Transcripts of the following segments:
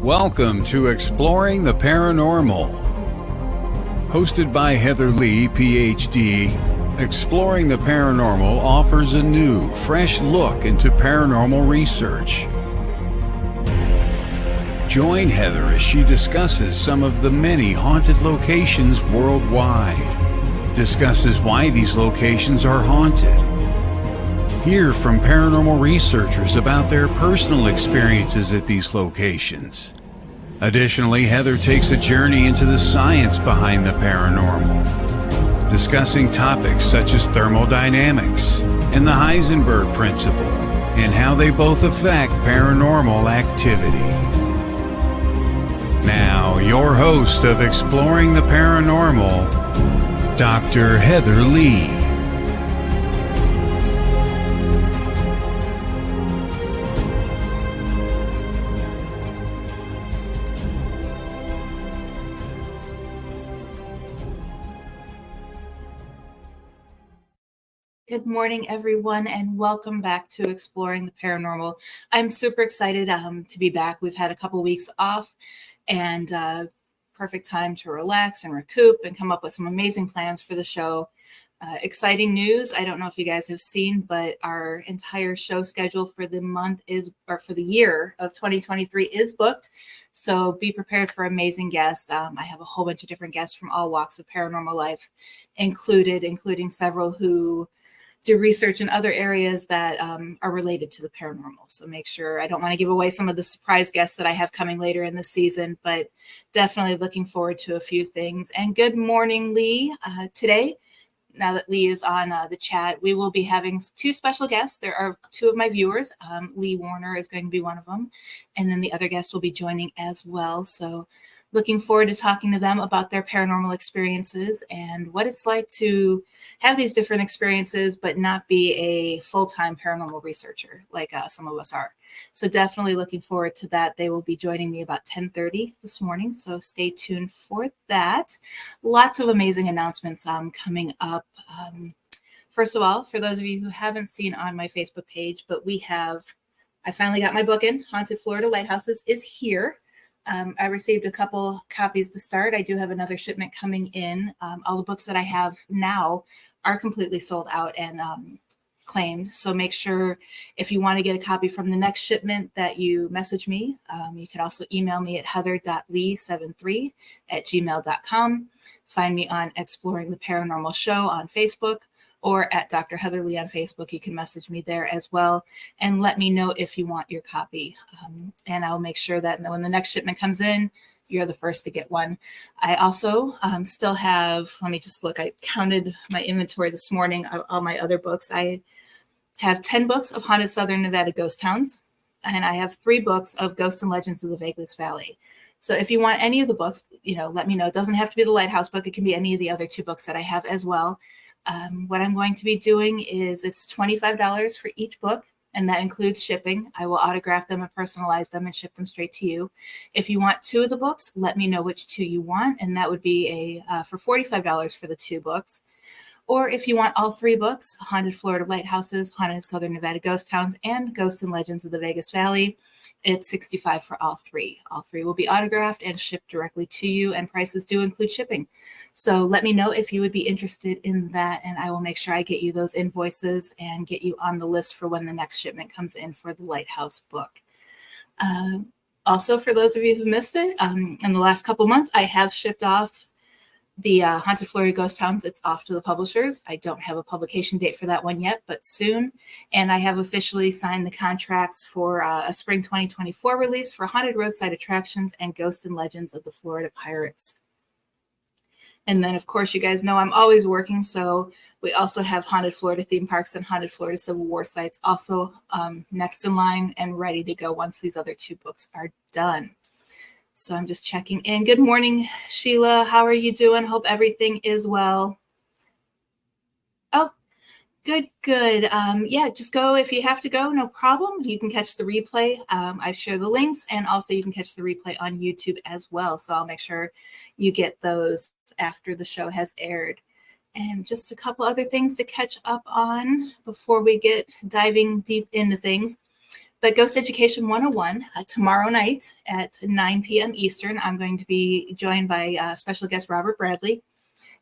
Welcome to Exploring the Paranormal. Hosted by Heather Leigh, PhD, Exploring the Paranormal offers a new, fresh look into paranormal research. Join Heather as she discusses some of the many haunted locations worldwide, discusses why these locations are haunted, hear from paranormal researchers about their personal experiences at these locations. Additionally, Heather takes a journey into the science behind the paranormal, discussing topics such as thermodynamics and the Heisenberg principle and how they both affect paranormal activity. Now, your host of Exploring the Paranormal, Dr. Heather Leigh. Good morning, everyone, and welcome back to Exploring the Paranormal. I'm super excited to be back. We've had a couple weeks off and perfect time to relax and recoup and come up with some amazing plans for the show. Exciting news. I don't know if you guys have seen, but our entire show schedule for the month for the year of 2023 is booked. So be prepared for amazing guests. I have a whole bunch of different guests from all walks of paranormal life including several who do research in other areas that are related to the paranormal. So make sure, I don't want to give away some of the surprise guests that I have coming later in the season, but definitely looking forward to a few things. And good morning, Leigh. Today, now that Leigh is on the chat, we will be having two special guests. There are two of my viewers. Leigh Warner is going to be one of them. And then the other guest will be joining as well. So looking forward to talking to them about their paranormal experiences and what it's like to have these different experiences, but not be a full-time paranormal researcher like some of us are. So definitely looking forward to that. They will be joining me about 10:30 this morning. So stay tuned for that. Lots of amazing announcements coming up. First of all, for those of you who haven't seen on my Facebook page, but I finally got my book in. Haunted Florida Lighthouses is here. I received a couple copies to start. I do have another shipment coming in. All the books that I have now are completely sold out and claimed. So make sure if you want to get a copy from the next shipment that you message me. You can also email me at heather.leigh73@gmail.com. Find me on Exploring the Paranormal Show on Facebook, or at Dr. Heather Leigh on Facebook. You can message me there as well and let me know if you want your copy. And I'll make sure that when the next shipment comes in, you're the first to get one. I also still have, let me just look, I counted my inventory this morning of all my other books. I have 10 books of Haunted Southern Nevada Ghost Towns, and I have 3 books of Ghosts and Legends of the Vegas Valley. So if you want any of the books, let me know. It doesn't have to be the Lighthouse book. It can be any of the other 2 books that I have as well. What I'm going to be doing is it's $25 for each book, and that includes shipping. I will autograph them and personalize them and ship them straight to you. If you want 2 of the books, let me know which 2 you want, and that would be for $45 for the 2 books. Or if you want all 3 books, Haunted Florida Lighthouses, Haunted Southern Nevada Ghost Towns, and Ghosts and Legends of the Vegas Valley, it's $65 for all 3. All 3 will be autographed and shipped directly to you, and prices do include shipping. So let me know if you would be interested in that, and I will make sure I get you those invoices and get you on the list for when the next shipment comes in for the Lighthouse book. Also, for those of you who've missed it, in the last couple months, I have shipped off the Haunted Florida Ghost Towns. It's off to the publishers. I don't have a publication date for that one yet, but soon. And I have officially signed the contracts for a spring 2024 release for Haunted Roadside Attractions and Ghosts and Legends of the Florida Pirates. And then, of course, you guys know I'm always working. So we also have Haunted Florida Theme Parks and Haunted Florida Civil War sites also next in line and ready to go once these other 2 books are done. So I'm just checking in. Good morning, Sheila. How are you doing? Hope everything is well. Oh, good. Yeah, just go. If you have to go, no problem. You can catch the replay. I've shared the links, and also you can catch the replay on YouTube as well. So I'll make sure you get those after the show has aired. And just a couple other things to catch up on before we get diving deep into things. But Ghost Education 101, tomorrow night at 9 p.m. Eastern, I'm going to be joined by special guest Robert Bradley.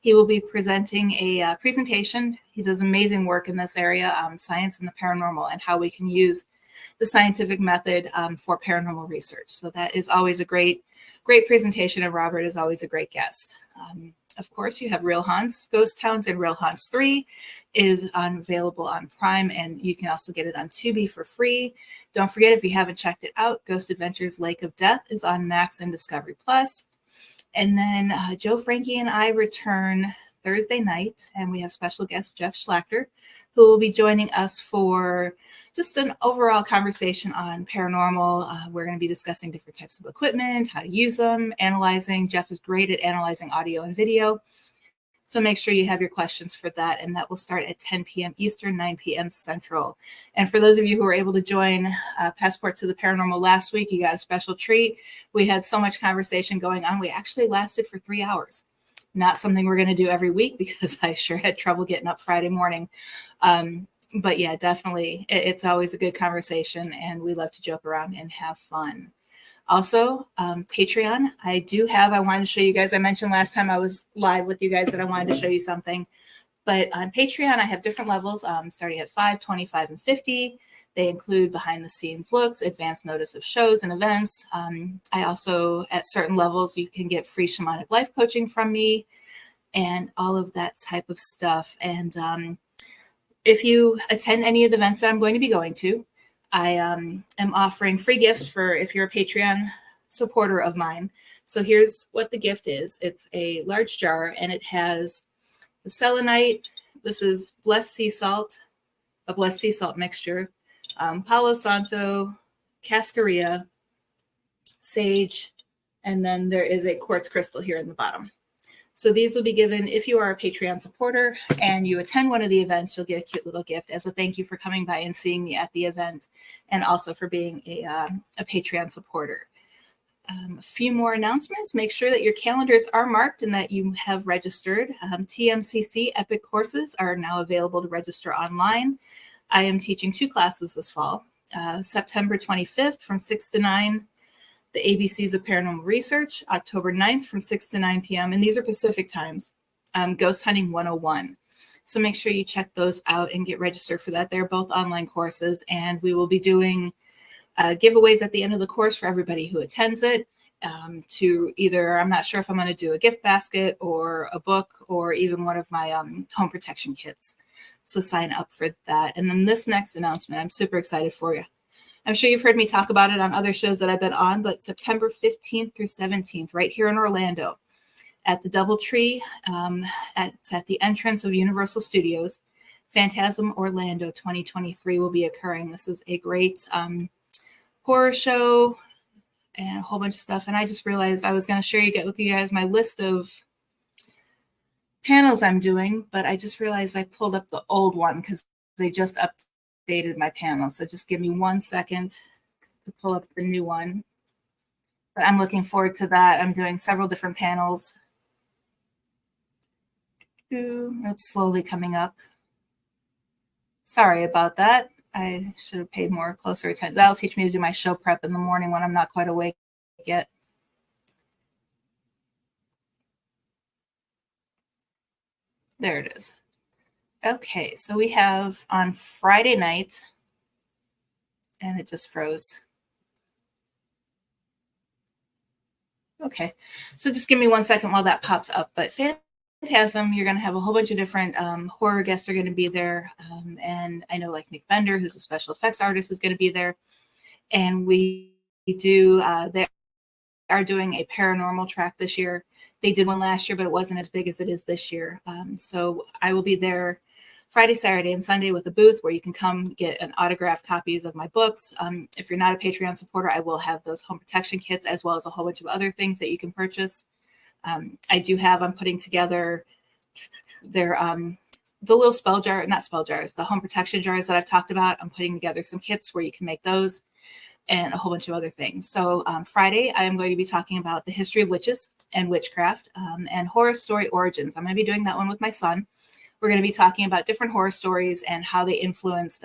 He will be presenting a presentation. He does amazing work in this area, science and the paranormal, and how we can use the scientific method for paranormal research. So that is always a great presentation, and Robert is always a great guest. Of course, you have Real Haunts, Ghost Towns, and Real Haunts 3 is available on Prime, and you can also get it on Tubi for free. Don't forget, if you haven't checked it out, Ghost Adventures Lake of Death is on Max and Discovery Plus. And then Joe Frankie and I return Thursday night, and we have special guest Jeff Schlachter, who will be joining us for just an overall conversation on paranormal. We're going to be discussing different types of equipment, how to use them, analyzing. Jeff is great at analyzing audio and video. So make sure you have your questions for that. And that will start at 10 p.m. Eastern, 9 p.m. Central. And for those of you who were able to join Passport to the Paranormal last week, you got a special treat. We had so much conversation going on. We actually lasted for 3 hours. Not something we're going to do every week because I sure had trouble getting up Friday morning. But yeah, definitely. It's always a good conversation, and we love to joke around and have fun. Also, Patreon, I wanted to show you guys, I mentioned last time I was live with you guys that I wanted to show you something. But on Patreon, I have different levels, starting at $5, $25, and $50. They include behind the scenes looks, advance notice of shows and events. I also, at certain levels, you can get free shamanic life coaching from me and all of that type of stuff. And if you attend any of the events that I'm going to be going to, I am offering free gifts for if you're a Patreon supporter of mine. So here's what the gift is. It's a large jar, and it has the selenite. This is blessed sea salt, a blessed sea salt mixture, Palo Santo, cascarilla, sage, and then there is a quartz crystal here in the bottom. So these will be given if you are a Patreon supporter and you attend one of the events. You'll get a cute little gift as a thank you for coming by and seeing me at the event, and also for being a Patreon supporter. A few more announcements. Make sure that your calendars are marked and that you have registered. TMCC Epic courses are now available to register online. I am teaching 2 classes this fall. September 25th from 6 to 9. The ABCs of Paranormal Research, October 9th from 6 to 9 p.m. And these are Pacific times. Ghost Hunting 101. So make sure you check those out and get registered for that. They're both online courses, and we will be doing giveaways at the end of the course for everybody who attends it. To either, I'm not sure if I'm going to do a gift basket or a book or even one of my home protection kits. So sign up for that. And then this next announcement, I'm super excited for you. I'm sure you've heard me talk about it on other shows that I've been on, but September 15th through 17th, right here in Orlando, at the DoubleTree, it's at the entrance of Universal Studios, Phantasm Orlando 2023 will be occurring. This is a great horror show and a whole bunch of stuff. And I just realized I was going to share with you guys my list of panels I'm doing, but I just realized I pulled up the old one because they just updated my panel. So just give me 1 second to pull up the new one. But I'm looking forward to that. I'm doing several different panels. It's slowly coming up. Sorry about that. I should have paid more closer attention. That'll teach me to do my show prep in the morning when I'm not quite awake yet. There it is. Okay, so we have on Friday night, and it just froze. Okay, so just give me 1 second while that pops up. But Phantasm, you're going to have a whole bunch of different horror guests are going to be there. And I know like Nick Bender, who's a special effects artist, is going to be there. And they are doing a paranormal track this year. They did one last year, but it wasn't as big as it is this year. So I will be there Friday, Saturday, and Sunday with a booth where you can come get an autographed copies of my books. If you're not a Patreon supporter, I will have those home protection kits as well as a whole bunch of other things that you can purchase. I'm putting together their the little the home protection jars that I've talked about. I'm putting together some kits where you can make those and a whole bunch of other things. So Friday, I am going to be talking about the history of witches and witchcraft and horror story origins. I'm going to be doing that one with my son. We're going to be talking about different horror stories and how they influenced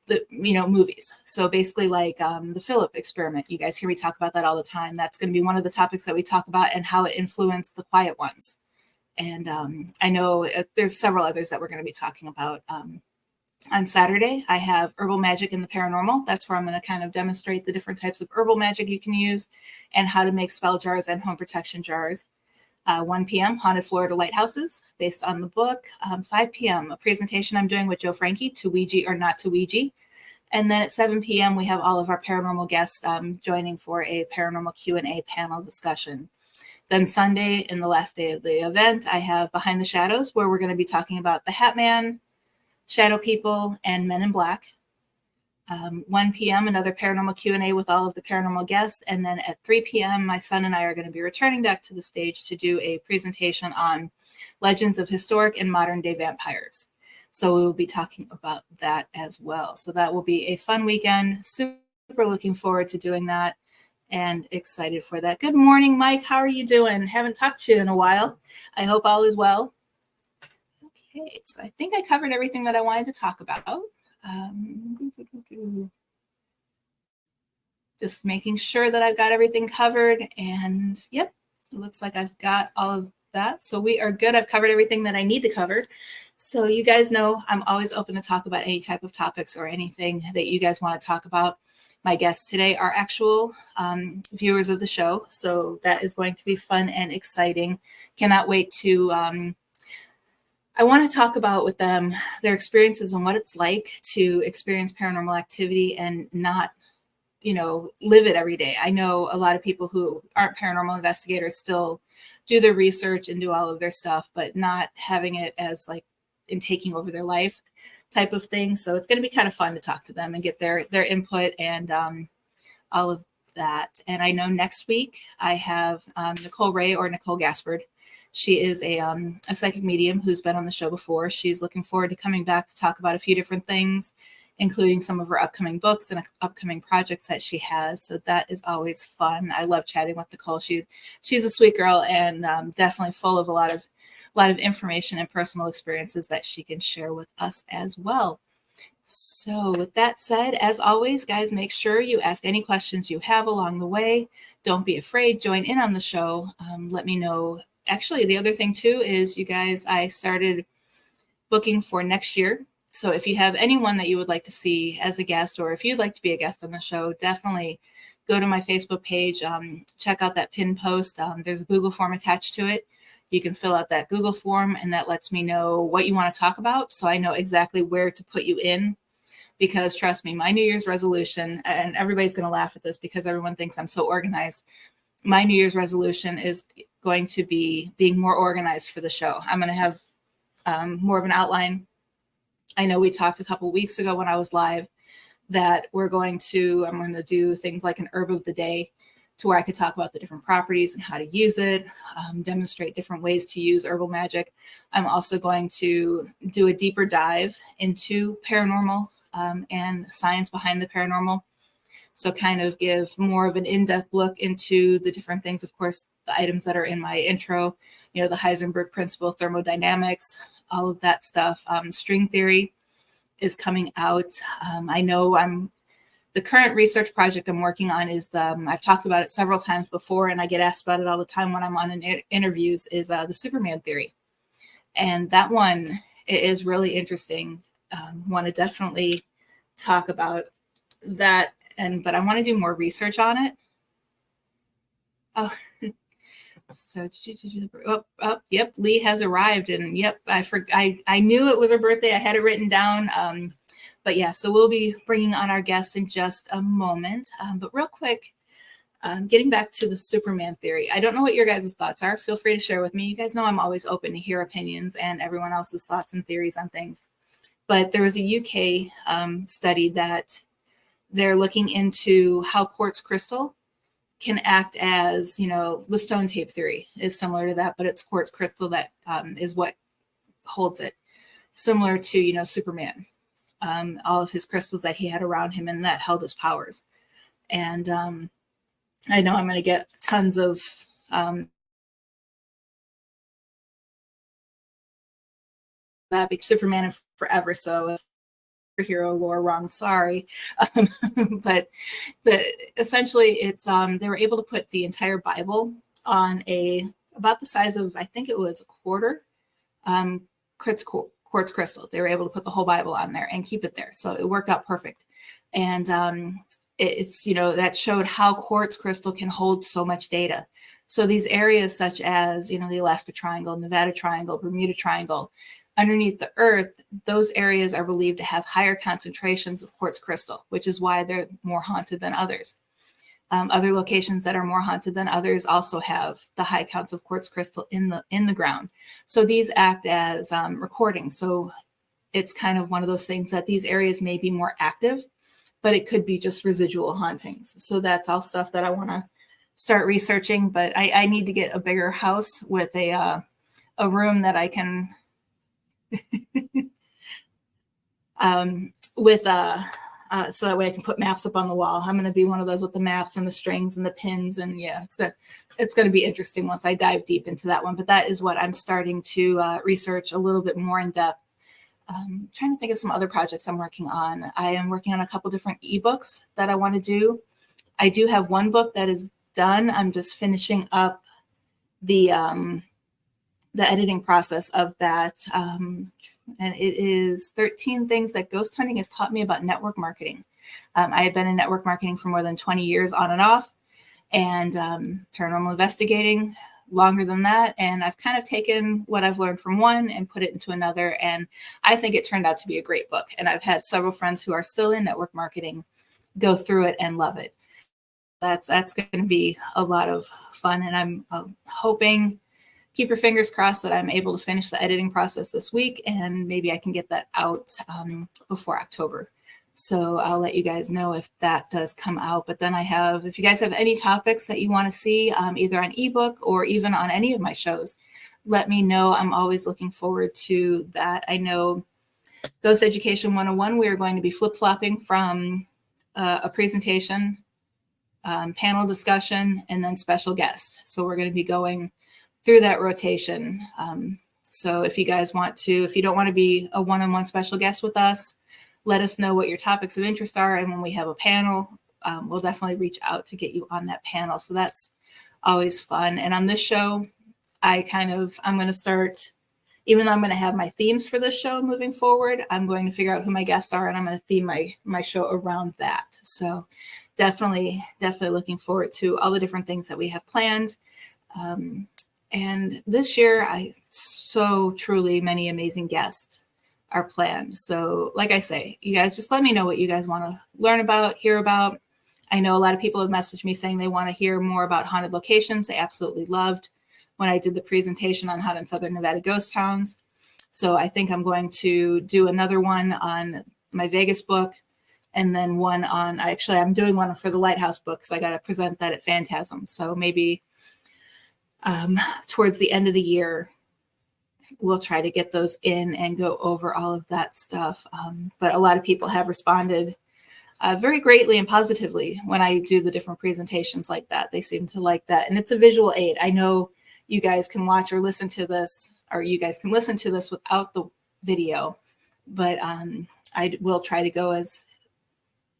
the movies. So basically like the Philip experiment. You guys hear me talk about that all the time. That's going to be one of the topics that we talk about, and how it influenced the quiet ones. And I know there's several others that we're going to be talking about. On Saturday, I have herbal magic in the paranormal. That's where I'm going to kind of demonstrate the different types of herbal magic you can use and how to make spell jars and home protection jars. 1 p.m., Haunted Florida Lighthouses, based on the book. 5 p.m., a presentation I'm doing with Joe Frankie, to Ouija or not to Ouija. And then at 7 p.m., we have all of our paranormal guests joining for a paranormal Q&A panel discussion. Then Sunday, in the last day of the event, I have Behind the Shadows, where we're going to be talking about the Hat Man, Shadow People, and Men in Black. 1 p.m., another paranormal Q&A with all of the paranormal guests. And then at 3 p.m., my son and I are going to be returning back to the stage to do a presentation on legends of historic and modern day vampires. So we will be talking about that as well. So that will be a fun weekend. Super looking forward to doing that and excited for that. Good morning, Mike. How are you doing? Haven't talked to you in a while. I hope all is well. Okay, so I think I covered everything that I wanted to talk about. Just making sure that I've got everything covered, and yep, it looks like I've got all of that. So we are good. I've covered everything that I need to cover. So you guys know I'm always open to talk about any type of topics or anything that you guys want to talk about. My guests today are actual viewers of the show, so that is going to be fun and exciting. Cannot wait to I want to talk about with them their experiences and what it's like to experience paranormal activity and not, live it every day. I know a lot of people who aren't paranormal investigators still do their research and do all of their stuff, but not having it as like in taking over their life type of thing. So it's going to be kind of fun to talk to them and get their input and all of that. And I know next week I have Nicole Ray, or Nicole Gaspard. She is a psychic medium who's been on the show before. She's looking forward to coming back to talk about a few different things, including some of her upcoming books and upcoming projects that she has. So that is always fun. I love chatting with Nicole. She's a sweet girl and definitely full of a lot of information and personal experiences that she can share with us as well. So with that said, as always, guys, make sure you ask any questions you have along the way. Don't be afraid. Join in on the show. Let me know. Actually, the other thing too is, you guys, I started booking for next year. So if you have anyone that you would like to see as a guest, or if you'd like to be a guest on the show, definitely go to my Facebook page. Check out that pinned post. There's a Google form attached to it. You can fill out that Google form, and that lets me know what you want to talk about, so I know exactly where to put you in. Because trust me, my New Year's resolution, and everybody's going to laugh at this because everyone thinks I'm so organized. My New Year's resolution is going to be being more organized for the show. I'm going to have more of an outline. I know we talked a couple weeks ago when I was live that I'm going to do things like an herb of the day, to where I could talk about the different properties and how to use it, demonstrate different ways to use herbal magic. I'm also going to do a deeper dive into paranormal and science behind the paranormal. So kind of give more of an in-depth look into the different things. Of course, the items that are in my intro, the Heisenberg principle, thermodynamics, all of that stuff. String theory is coming out. I know the current research project I'm working on is I've talked about it several times before, and I get asked about it all the time when I'm on interviews, is the Superman theory. And that one is really interesting. Want to definitely talk about that, but I want to do more research on it. Oh, so yep, Leigh has arrived, and yep, I knew it was her birthday. I had it written down. But yeah, so we'll be bringing on our guests in just a moment. But real quick, getting back to the Superman theory, I don't know what your guys' thoughts are. Feel free to share with me. You guys know I'm always open to hear opinions and everyone else's thoughts and theories on things. But there was a UK study that they're looking into how quartz crystal can act as, the stone tape theory is similar to that, but it's quartz crystal that is what holds it. Similar to, Superman. All of his crystals that he had around him, and that held his powers. And I know I'm going to get tons of that, because Superman forever. So superhero lore wrong, sorry. But essentially it's they were able to put the entire Bible on about the size of, I think it was a quarter quartz crystal. They were able to put the whole Bible on there and keep it there, so it worked out perfect. And it's, that showed how quartz crystal can hold so much data. So these areas such as, the Alaska Triangle, Nevada Triangle, Bermuda Triangle, underneath the earth, those areas are believed to have higher concentrations of quartz crystal, which is why they're more haunted than others. Other locations that are more haunted than others also have the high counts of quartz crystal in the ground. So these act as recordings. So it's kind of one of those things that these areas may be more active, but it could be just residual hauntings. So that's all stuff that I want to start researching, but I need to get a bigger house with a room that I can so that way I can put maps up on the wall. I'm going to be one of those with the maps and the strings and the pins, and yeah, it's going to be interesting once I dive deep into that one. But that is what I'm starting to research a little bit more in depth. Trying to think of some other projects I'm working on. I am working on a couple different ebooks that I want to do. I do have one book that is done. I'm just finishing up the editing process of that. And it is 13 things that ghost hunting has taught me about network marketing. I have been in network marketing for more than 20 years on and off, and paranormal investigating longer than that. And I've kind of taken what I've learned from one and put it into another. And I think it turned out to be a great book. And I've had several friends who are still in network marketing go through it and love it. That's going to be a lot of fun. And I'm hoping, keep your fingers crossed, that I'm able to finish the editing process this week, and maybe I can get that out before October. So I'll let you guys know if that does come out. But then if you guys have any topics that you want to see either on ebook or even on any of my shows, let me know. I'm always looking forward to that. I know Ghost Education 101, we are going to be flip-flopping from a presentation, panel discussion, and then special guest. So we're going to be going through that rotation. So if you guys if you don't want to be a one-on-one special guest with us, let us know what your topics of interest are. And when we have a panel, we'll definitely reach out to get you on that panel. So that's always fun. And on this show, I'm going to start, even though I'm going to have my themes for this show moving forward, I'm going to figure out who my guests are, and I'm going to theme my show around that. So definitely looking forward to all the different things that we have planned. And this year, so truly many amazing guests are planned. So like I say, you guys just let me know what you guys want to learn about, hear about. I know a lot of people have messaged me saying they want to hear more about haunted locations. They absolutely loved when I did the presentation on haunted Southern Nevada ghost towns. So I think I'm going to do another one on my Vegas book, and then one on, I'm doing one for the Lighthouse book because I got to present that at Phantasm. So maybe towards the end of the year, we'll try to get those in and go over all of that stuff. But a lot of people have responded very greatly and positively when I do the different presentations like that. They seem to like that. And it's a visual aid. I know you guys can watch or listen to this, or you guys can listen to this without the video, but I will try to go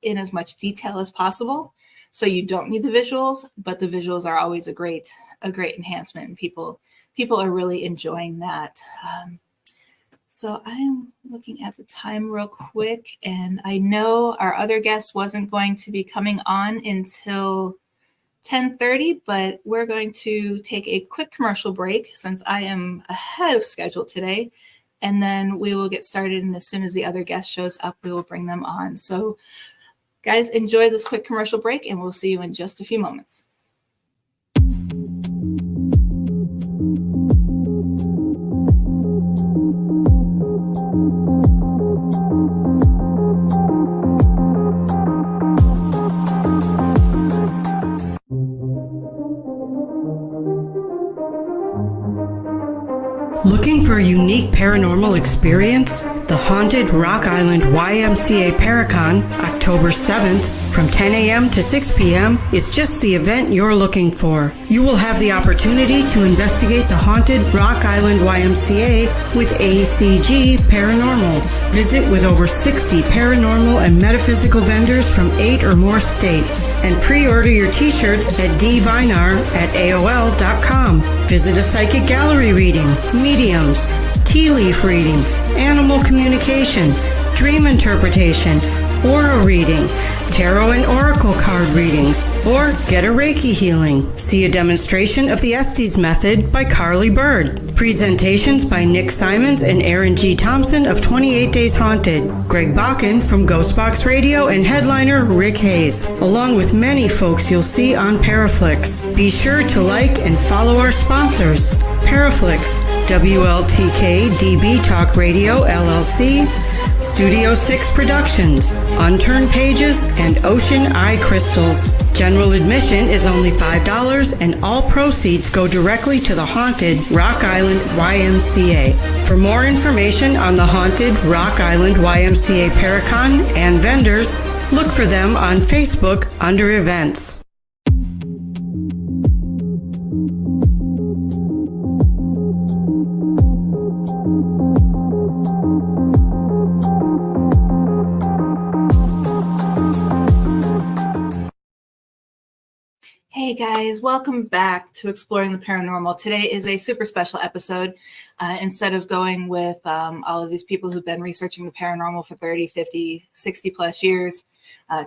in as much detail as possible. So you don't need the visuals, but the visuals are always a great enhancement, and people are really enjoying that. So I'm looking at the time real quick, and I know our other guest wasn't going to be coming on until 10:30, but we're going to take a quick commercial break since I am ahead of schedule today, and then we will get started. And as soon as the other guest shows up, we will bring them on. So guys, enjoy this quick commercial break, and we'll see you in just a few moments. Looking for a unique paranormal experience? The Haunted Rock Island YMCA Paracon, October 7th, from 10 a.m. to 6 p.m. is just the event you're looking for. You will have the opportunity to investigate the Haunted Rock Island YMCA with ACG Paranormal. Visit with over 60 paranormal and metaphysical vendors from 8 or more states. And pre-order your t-shirts at dvinar@aol.com. Visit a psychic gallery reading, mediums, tea leaf reading, animal communication, dream interpretation, aura reading, tarot and oracle card readings, or get a Reiki healing. See a demonstration of the Estes method by Carly Bird. Presentations by Nick Simons and Aaron G. Thompson of 28 Days Haunted, Greg Bakken from Ghostbox Radio, and headliner Rick Hayes, along with many folks you'll see on Paraflix. Be sure to like and follow our sponsors: Paraflix, WLTK DB Talk Radio LLC, Studio 6 Productions, Unturned Pages, and Ocean Eye Crystals. General admission is only $5, and all proceeds go directly to the Haunted Rock Island YMCA. For more information on the Haunted Rock Island YMCA Paracon and vendors, look for them on Facebook under Events. Hey guys, welcome back to Exploring the Paranormal. Today is a super special episode. Instead of going with all of these people who've been researching the paranormal for 30, 50, 60 plus years,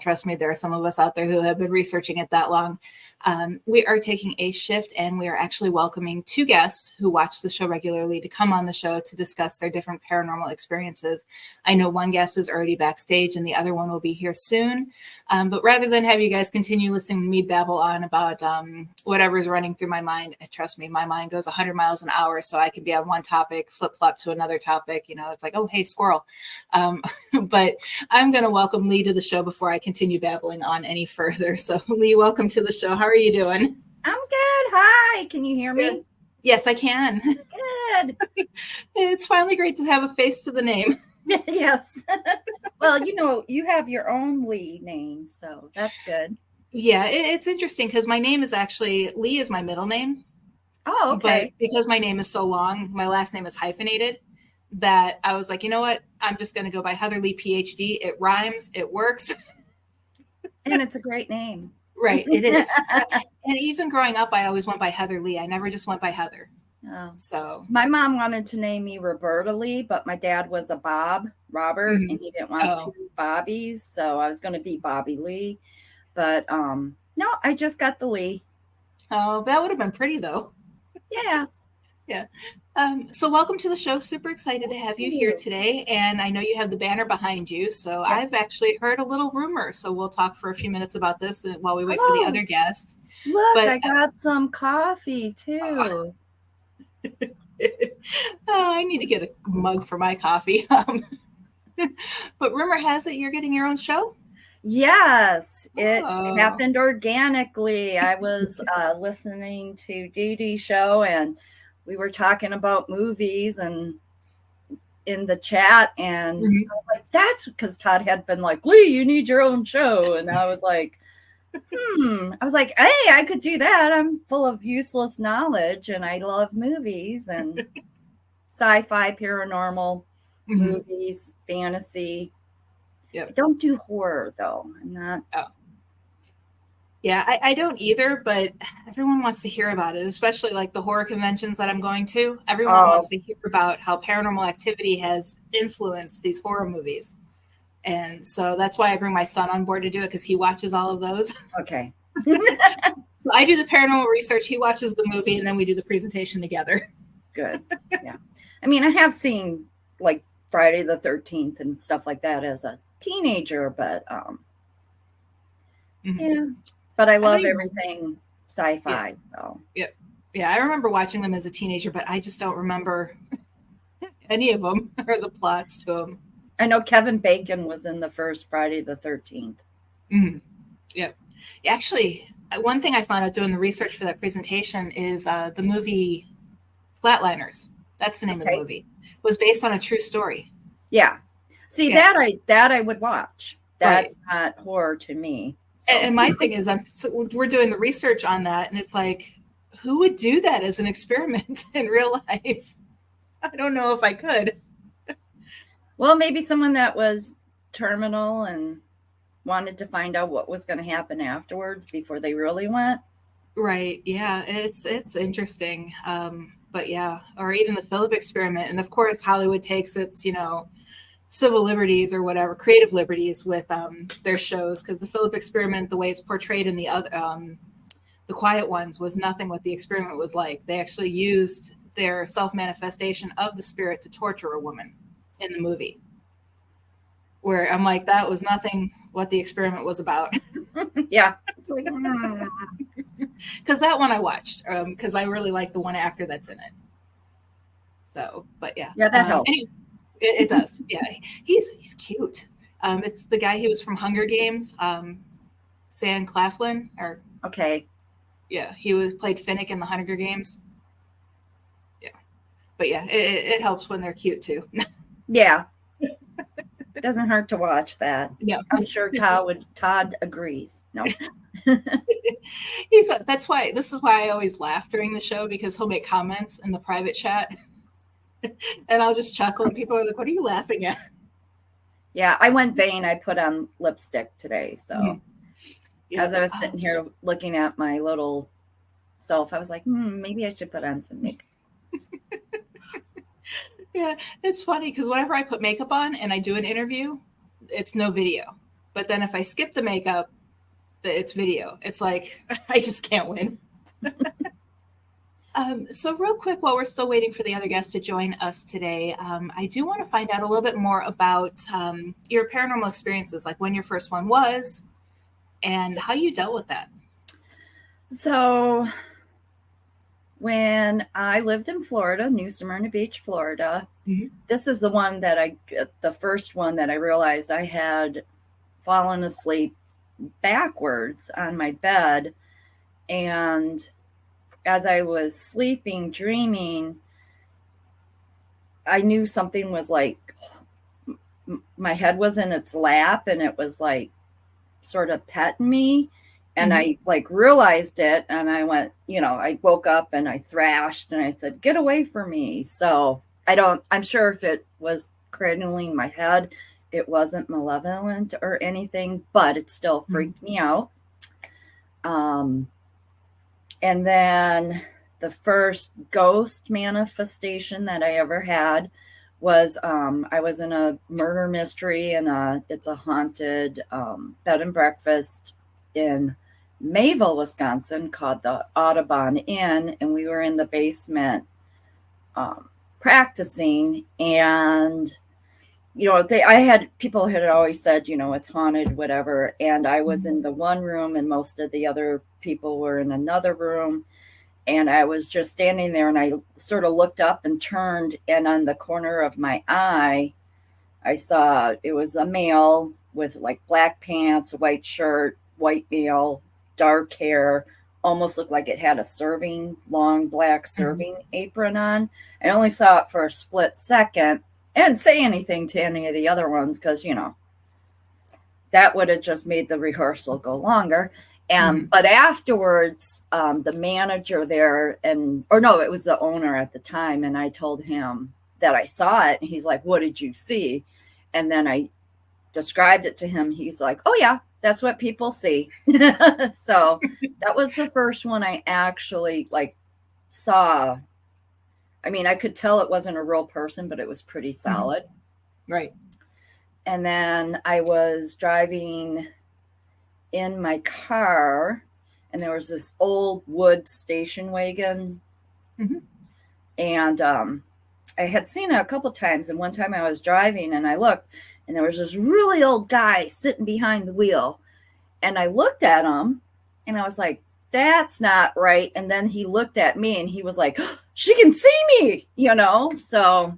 trust me, there are some of us out there who have been researching it that long. We are taking a shift, and we are actually welcoming two guests who watch the show regularly to come on the show to discuss their different paranormal experiences. I know one guest is already backstage and the other one will be here soon. But rather than have you guys continue listening to me babble on about whatever's running through my mind, trust me, my mind goes 100 miles an hour, so I can be on one topic, flip-flop to another topic. You know, it's like, oh, hey, squirrel. But I'm going to welcome Leigh to the show before I continue babbling on any further. So Leigh, welcome to the show. How are you doing? I'm good. Hi. Can you hear me? Good. Yes, I can. Good. It's finally great to have a face to the name. Yes. Well, you know, you have your own Leigh name, so that's good. Yeah, it's interesting because my name is actually, Leigh is my middle name. Oh, okay. But because my name is so long, my last name is hyphenated, that I was like, you know what? I'm just going to go by Heather Leigh, PhD. It rhymes. It works. And it's a great name. Right, it is. And even growing up, I always went by Heather Leigh. I never just went by Heather. Oh. So my mom wanted to name me Roberta Leigh, but my dad was a Robert, and he didn't want two Bobbies, so I was going to be Bobby Leigh. But no, I just got the Leigh. Oh, that would have been pretty though. Yeah. Yeah. So welcome to the show. Super excited to have you here today. And I know you have the banner behind you. So yeah. I've actually heard a little rumor. So we'll talk for a few minutes about this while we wait for the other guest. Look, I got some coffee too. I need to get a mug for my coffee. But rumor has it you're getting your own show? Yes, it happened organically. I was listening to Dee Dee's show, and we were talking about movies and in the chat, and I was like, that's because Todd had been like, Leigh, you need your own show. And I was like, I was like, hey, I could do that. I'm full of useless knowledge, and I love movies and sci-fi, paranormal movies, fantasy. Yep. I don't do horror though. I'm not. Oh. Yeah, I don't either, but everyone wants to hear about it, especially like the horror conventions that I'm going to. Everyone wants to hear about how paranormal activity has influenced these horror movies. And so that's why I bring my son on board to do it, because he watches all of those. Okay. So I do the paranormal research, he watches the movie, and then we do the presentation together. Good. Yeah. I mean, I have seen like Friday the 13th and stuff like that as a teenager, but yeah. But I love everything sci-fi. Yeah. So yeah, I remember watching them as a teenager, but I just don't remember any of them or the plots to them. I know Kevin Bacon was in the first Friday the 13th. Yeah. Actually, one thing I found out doing the research for that presentation is the movie Flatliners. That's the name of the movie. Was based on a true story. Yeah. See, Yeah. that I would watch. That's not horror to me. So. And my thing is, we're doing the research on that, and it's like, who would do that as an experiment in real life? I don't know if I could. Well, maybe someone that was terminal and wanted to find out what was going to happen afterwards before they really went. Right. Yeah. It's interesting. But yeah, or even the Philip experiment. And of course, Hollywood takes its, civil liberties or whatever, creative liberties with their shows. Because the Philip experiment, the way it's portrayed in the other, the Quiet Ones, was nothing what the experiment was like. They actually used their self-manifestation of the spirit to torture a woman in the movie. Where I'm like, that was nothing what the experiment was about. Yeah. It's like, because that one I watched because I really like the one actor that's in it. So, but yeah. Yeah, that helps. It does. Yeah. He's cute. It's the guy who was from Hunger Games, Sam Claflin, or okay. Yeah, he played Finnick in the Hunger Games. Yeah. But yeah, it helps when they're cute too. Yeah. Doesn't hurt to watch that. Yeah. I'm sure Todd agrees. No. This is why I always laugh during the show, because he'll make comments in the private chat and I'll just chuckle and people are like, what are you laughing at? Yeah, I went vain. I put on lipstick today. So as I was sitting here looking at my little self, I was like, maybe I should put on some makeup. Yeah, it's funny because whenever I put makeup on and I do an interview, it's no video. But then if I skip the makeup, it's video. It's like, I just can't win. So real quick, while we're still waiting for the other guests to join us today, I do want to find out a little bit more about your paranormal experiences, like when your first one was and how you dealt with that. So when I lived in Florida, New Smyrna Beach, Florida, this is the first one that I realized I had fallen asleep backwards on my bed. And as I was sleeping, dreaming, I knew something was like, my head was in its lap and it was like sort of petting me. And I like realized it and I went, I woke up and I thrashed and I said, get away from me. So I'm sure if it was cradling my head, it wasn't malevolent or anything, but it still freaked me out. And then the first ghost manifestation that I ever had was I was in a murder mystery and it's a haunted bed and breakfast in Mayville, Wisconsin, called the Audubon Inn, and we were in the basement practicing, and people had always said, it's haunted, whatever, and I was in the one room and most of the other people were in another room, and I was just standing there and I sort of looked up and turned, and on the corner of my eye I saw it was a male with like black pants, a white shirt, white male, dark hair, almost looked like it had a long black serving apron on. I only saw it for a split second. I didn't say anything to any of the other ones because, that would have just made the rehearsal go longer. But afterwards, the manager there, it was the owner at the time, and I told him that I saw it, and he's like, what did you see? And then I described it to him. He's like, oh yeah, that's what people see. So that was the first one I actually saw. I mean, I could tell it wasn't a real person, but it was pretty solid. Right. And then I was driving in my car and there was this old wood station wagon. And I had seen it a couple times. And one time I was driving and I looked and there was this really old guy sitting behind the wheel. And I looked at him and I was like, that's not right. And then he looked at me and he was like, she can see me, So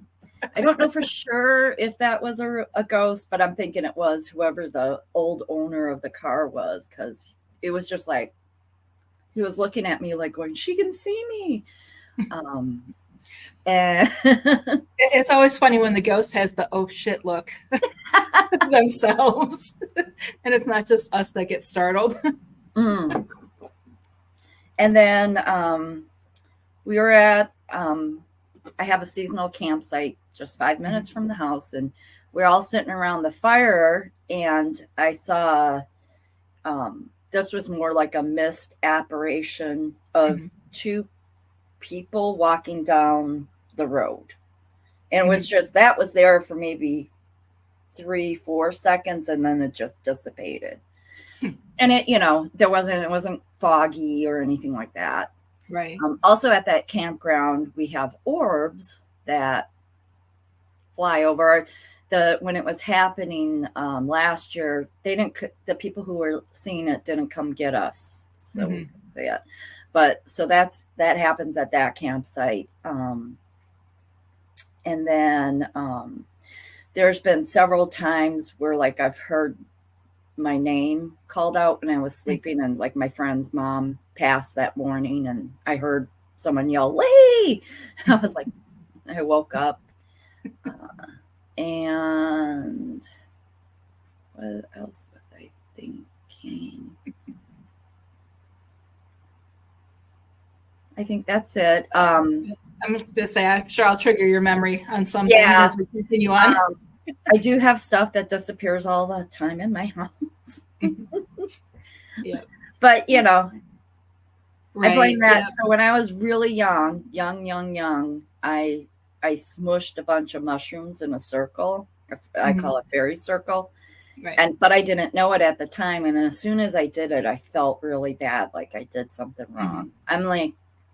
I don't know for sure if that was a ghost, but I'm thinking it was whoever the old owner of the car was, because it was just like, he was looking at me like going, she can see me. And It's always funny when the ghost has the oh shit look themselves. And it's not just us that get startled. And then we were at, I have a seasonal campsite just 5 minutes from the house, and we're all sitting around the fire, and I saw, this was more like a mist apparition of two people walking down the road. And it was just, that was there for maybe 3-4 seconds, and then it just dissipated. And it, you know, it wasn't foggy or anything like that. Right. Also at that campground, we have orbs that fly over. When it was happening last year, the people who were seeing it didn't come get us, so we could see it. But so that happens at that campsite. And then there's been several times where like I've heard my name called out when I was sleeping, and like my friend's mom passed that morning, and I heard someone yell, "Leigh!" I was like, I woke up. And what else was I thinking? I think that's it. I'm just gonna say, I'm sure I'll trigger your memory on some things as we continue on. I do have stuff that disappears all the time in my house. Yeah. But you know, Right. I blame that. Yeah. So when I was really young, I smushed a bunch of mushrooms in a circle. I call it fairy circle. Right. But I didn't know it at the time. And as soon as I did it, I felt really bad, like I did something wrong. I'm like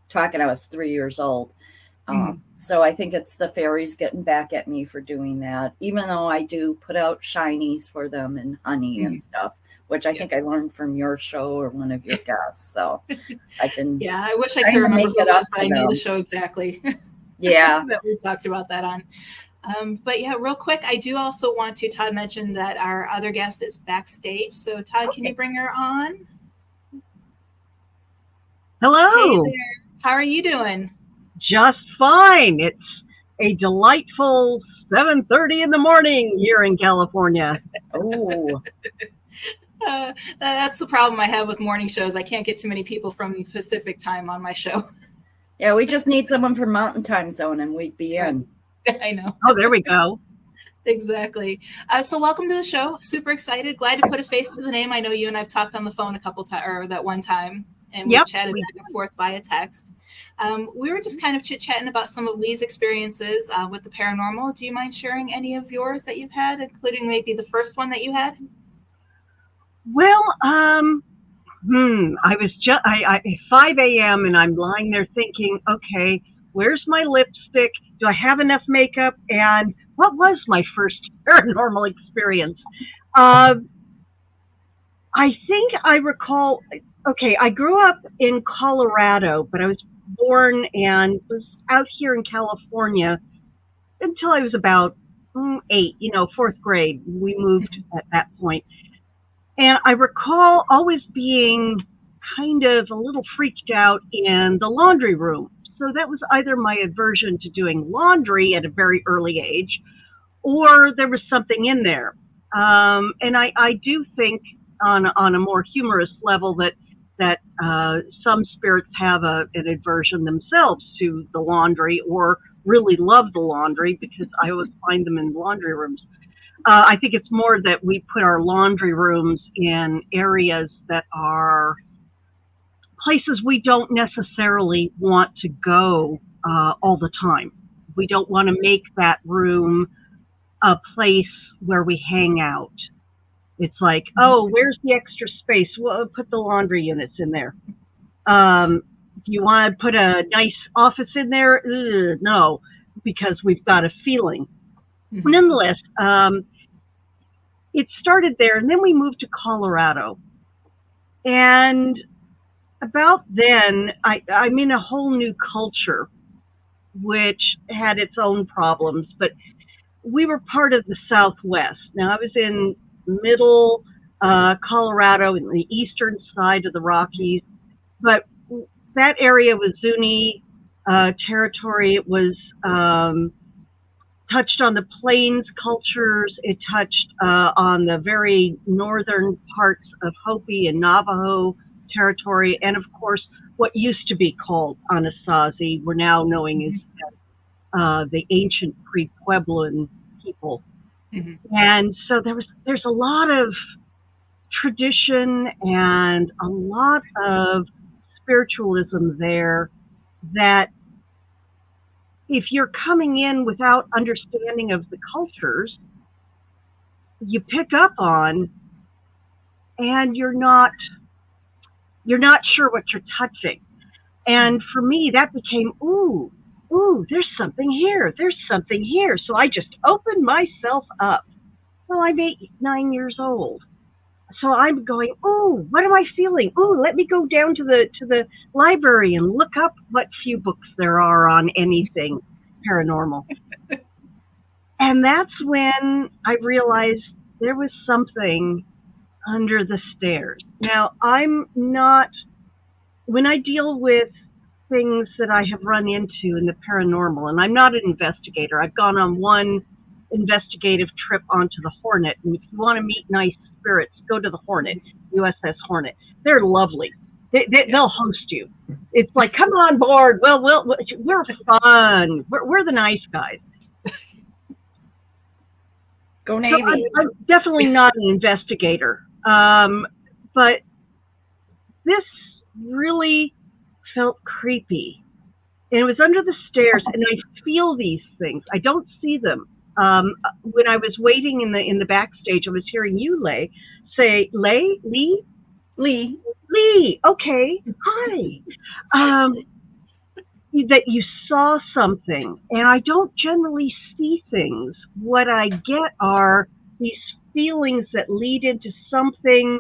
talking, I was 3 years old. So I think it's the fairies getting back at me for doing that, even though I do put out shinies for them and honey and stuff, which I think I learned from your show or one of your guests. So I can. Yeah, I wish I could remember who it was, but I know the show exactly. Yeah. That we talked about that on. But yeah, real quick, I do also want to, Todd mentioned that our other guest is backstage. So Todd, can you bring her on? Hello. Hey there. How are you doing? Just fine. It's a delightful 7:30 in the morning here in California. Oh. That's the problem I have with morning shows. I can't get too many people from Pacific time on my show. Yeah, we just need someone from Mountain Time Zone and we'd be in. I know. Oh, there we go. Exactly. So welcome to the show. Super excited. Glad to put a face to the name. I know you and I've talked on the phone a couple times, or that one time, and we chatted back and forth via text. We were just kind of chit-chatting about some of Leigh's experiences with the paranormal. Do you mind sharing any of yours that you've had, including maybe the first one that you had? Well, I was just, 5 a.m. and I'm lying there thinking, okay, where's my lipstick? Do I have enough makeup? And what was my first paranormal experience? I think I recall, okay, I grew up in Colorado, but I was born and was out here in California until I was about 8, fourth grade. We moved at that point. And I recall always being kind of a little freaked out in the laundry room. So that was either my aversion to doing laundry at a very early age, or there was something in there. And I do think on a more humorous level that some spirits have an aversion themselves to the laundry, or really love the laundry, because I always find them in laundry rooms. I think it's more that we put our laundry rooms in areas that are places we don't necessarily want to go all the time. We don't want to make that room a place where we hang out. It's like, oh, where's the extra space? Well, put the laundry units in there. If you want to put a nice office in there, no, because we've got a feeling. Nonetheless, it started there, and then we moved to Colorado. And about then, I'm in a whole new culture, which had its own problems, but we were part of the Southwest. Now, I was in middle Colorado, in the eastern side of the Rockies, but that area was Zuni, territory. It was touched on the plains cultures. It touched on the very northern parts of Hopi and Navajo territory, and of course, what used to be called Anasazi, we're now knowing is the ancient pre-Puebloan people. Mm-hmm. And so there's a lot of tradition and a lot of spiritualism there that if you're coming in without understanding of the cultures, you pick up on, and you're not sure what you're touching. And for me, that became, ooh, there's something here. There's something here. So I just opened myself up. Well, I'm 9 years old. So I'm going, ooh, what am I feeling? Ooh, let me go down to the library and look up what few books there are on anything paranormal. And that's when I realized there was something under the stairs. Now, when I deal with things that I have run into in the paranormal, and I'm not an investigator. I've gone on one investigative trip onto the Hornet, and if you want to meet nice spirits, go to the Hornet, USS Hornet. They're lovely. They'll host you. It's like, come on board. Well, we're fun. We're the nice guys. Go Navy. So I'm definitely not an investigator, but this really felt creepy. And it was under the stairs, and I feel these things. I don't see them. When I was waiting in the backstage, I was hearing you, Leigh, say, Leigh? Okay, hi. That you saw something, and I don't generally see things. What I get are these feelings that lead into something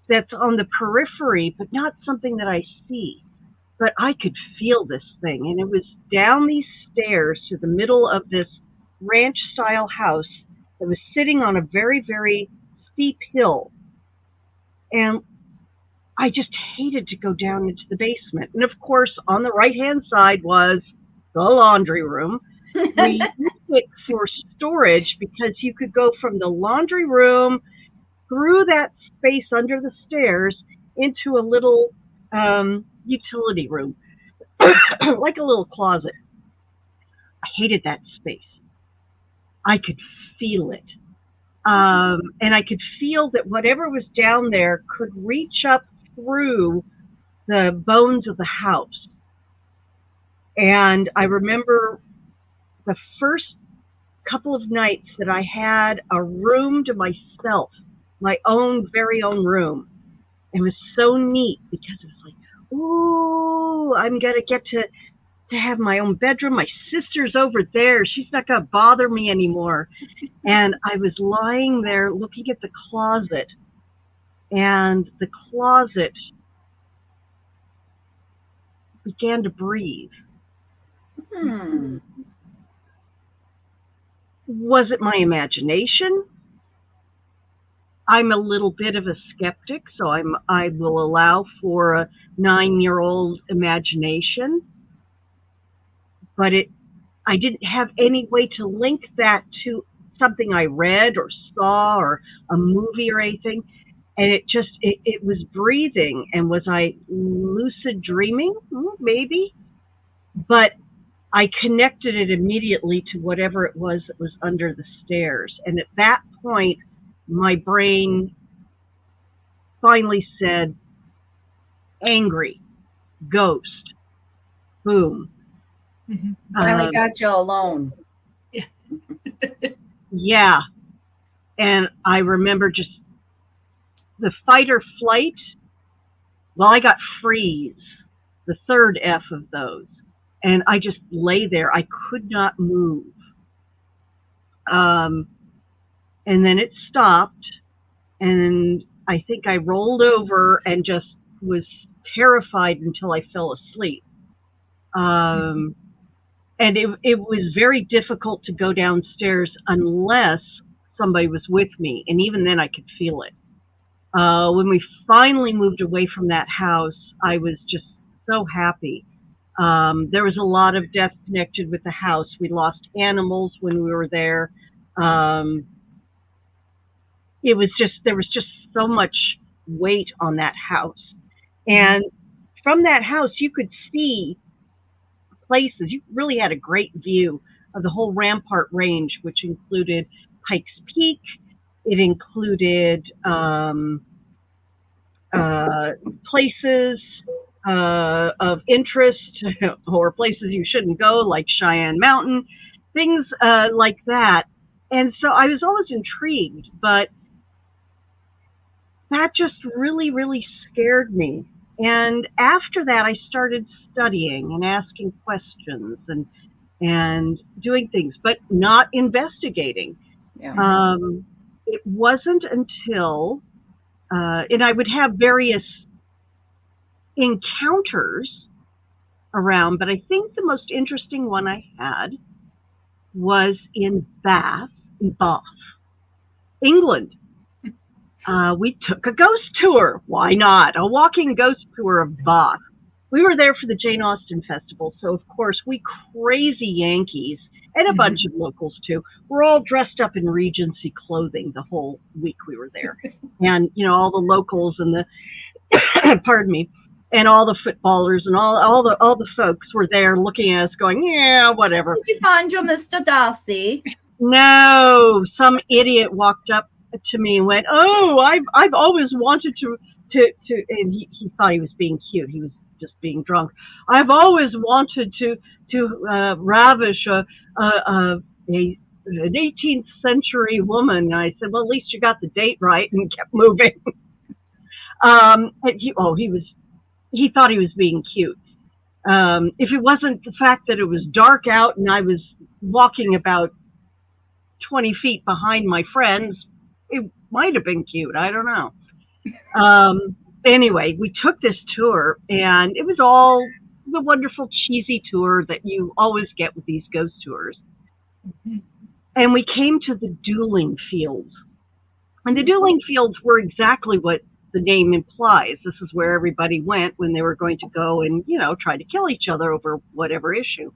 that's on the periphery, but not something that I see. But I could feel this thing, and it was down these stairs to the middle of this ranch-style house that was sitting on a very, very steep hill. And I just hated to go down into the basement. And of course, on the right-hand side was the laundry room. We used it for storage because you could go from the laundry room through that space under the stairs into a little utility room, like a little closet. I hated that space. I could feel it. And I could feel that whatever was down there could reach up through the bones of the house. And I remember the first couple of nights that I had a room to myself, my own very own room. It was so neat because it was like, ooh, I'm going to get to have my own bedroom. My sister's over there. She's not going to bother me anymore. And I was lying there looking at the closet, and the closet began to breathe. Was it my imagination? I'm a little bit of a skeptic, so I will allow for a 9-year-old imagination. But I didn't have any way to link that to something I read or saw or a movie or anything. And it was breathing. And was I lucid dreaming? Maybe. But I connected it immediately to whatever it was that was under the stairs. And at that point, my brain finally said, angry, ghost, boom. Finally got you alone. Yeah. And I remember just the fight or flight. Well, I got freeze, the third F of those. And I just lay there. I could not move. And then it stopped. And I think I rolled over and just was terrified until I fell asleep. And it was very difficult to go downstairs unless somebody was with me. And even then I could feel it. When we finally moved away from that house, I was just so happy There was a lot of death connected with the house. We lost animals when we were there. There was just so much weight on that house. And from that house, you could see places. You really had a great view of the whole Rampart Range, which included Pikes Peak. It included places of interest or places you shouldn't go, like Cheyenne Mountain, things like that. And so I was always intrigued, but that just really, really scared me. And after that, I started studying and asking questions and doing things, but not investigating. Yeah. It wasn't until, and I would have various encounters around, but I think the most interesting one I had was in Bath, England. We took a ghost tour. Why not? A walking ghost tour of Bath. We were there for the Jane Austen Festival, so of course we crazy Yankees and a bunch of locals too. We're all dressed up in Regency clothing the whole week we were there, and all the locals and the pardon me, and all the footballers and all the folks were there looking at us, going, yeah, whatever. Did you find your Mr. Darcy? No, some idiot walked up to me and went, "Oh, I've always wanted to," and he thought he was being cute. He was just being drunk. "I've always wanted to ravish an 18th century woman." And I said, "Well, at least you got the date right," and kept moving. He thought he was being cute. If it wasn't the fact that it was dark out and I was walking about 20 feet behind my friends, it might have been cute. I don't know. Anyway, we took this tour, and it was all the wonderful cheesy tour that you always get with these ghost tours. And we came to the dueling fields. And the dueling fields were exactly what the name implies. This is where everybody went when they were going to go and, try to kill each other over whatever issue.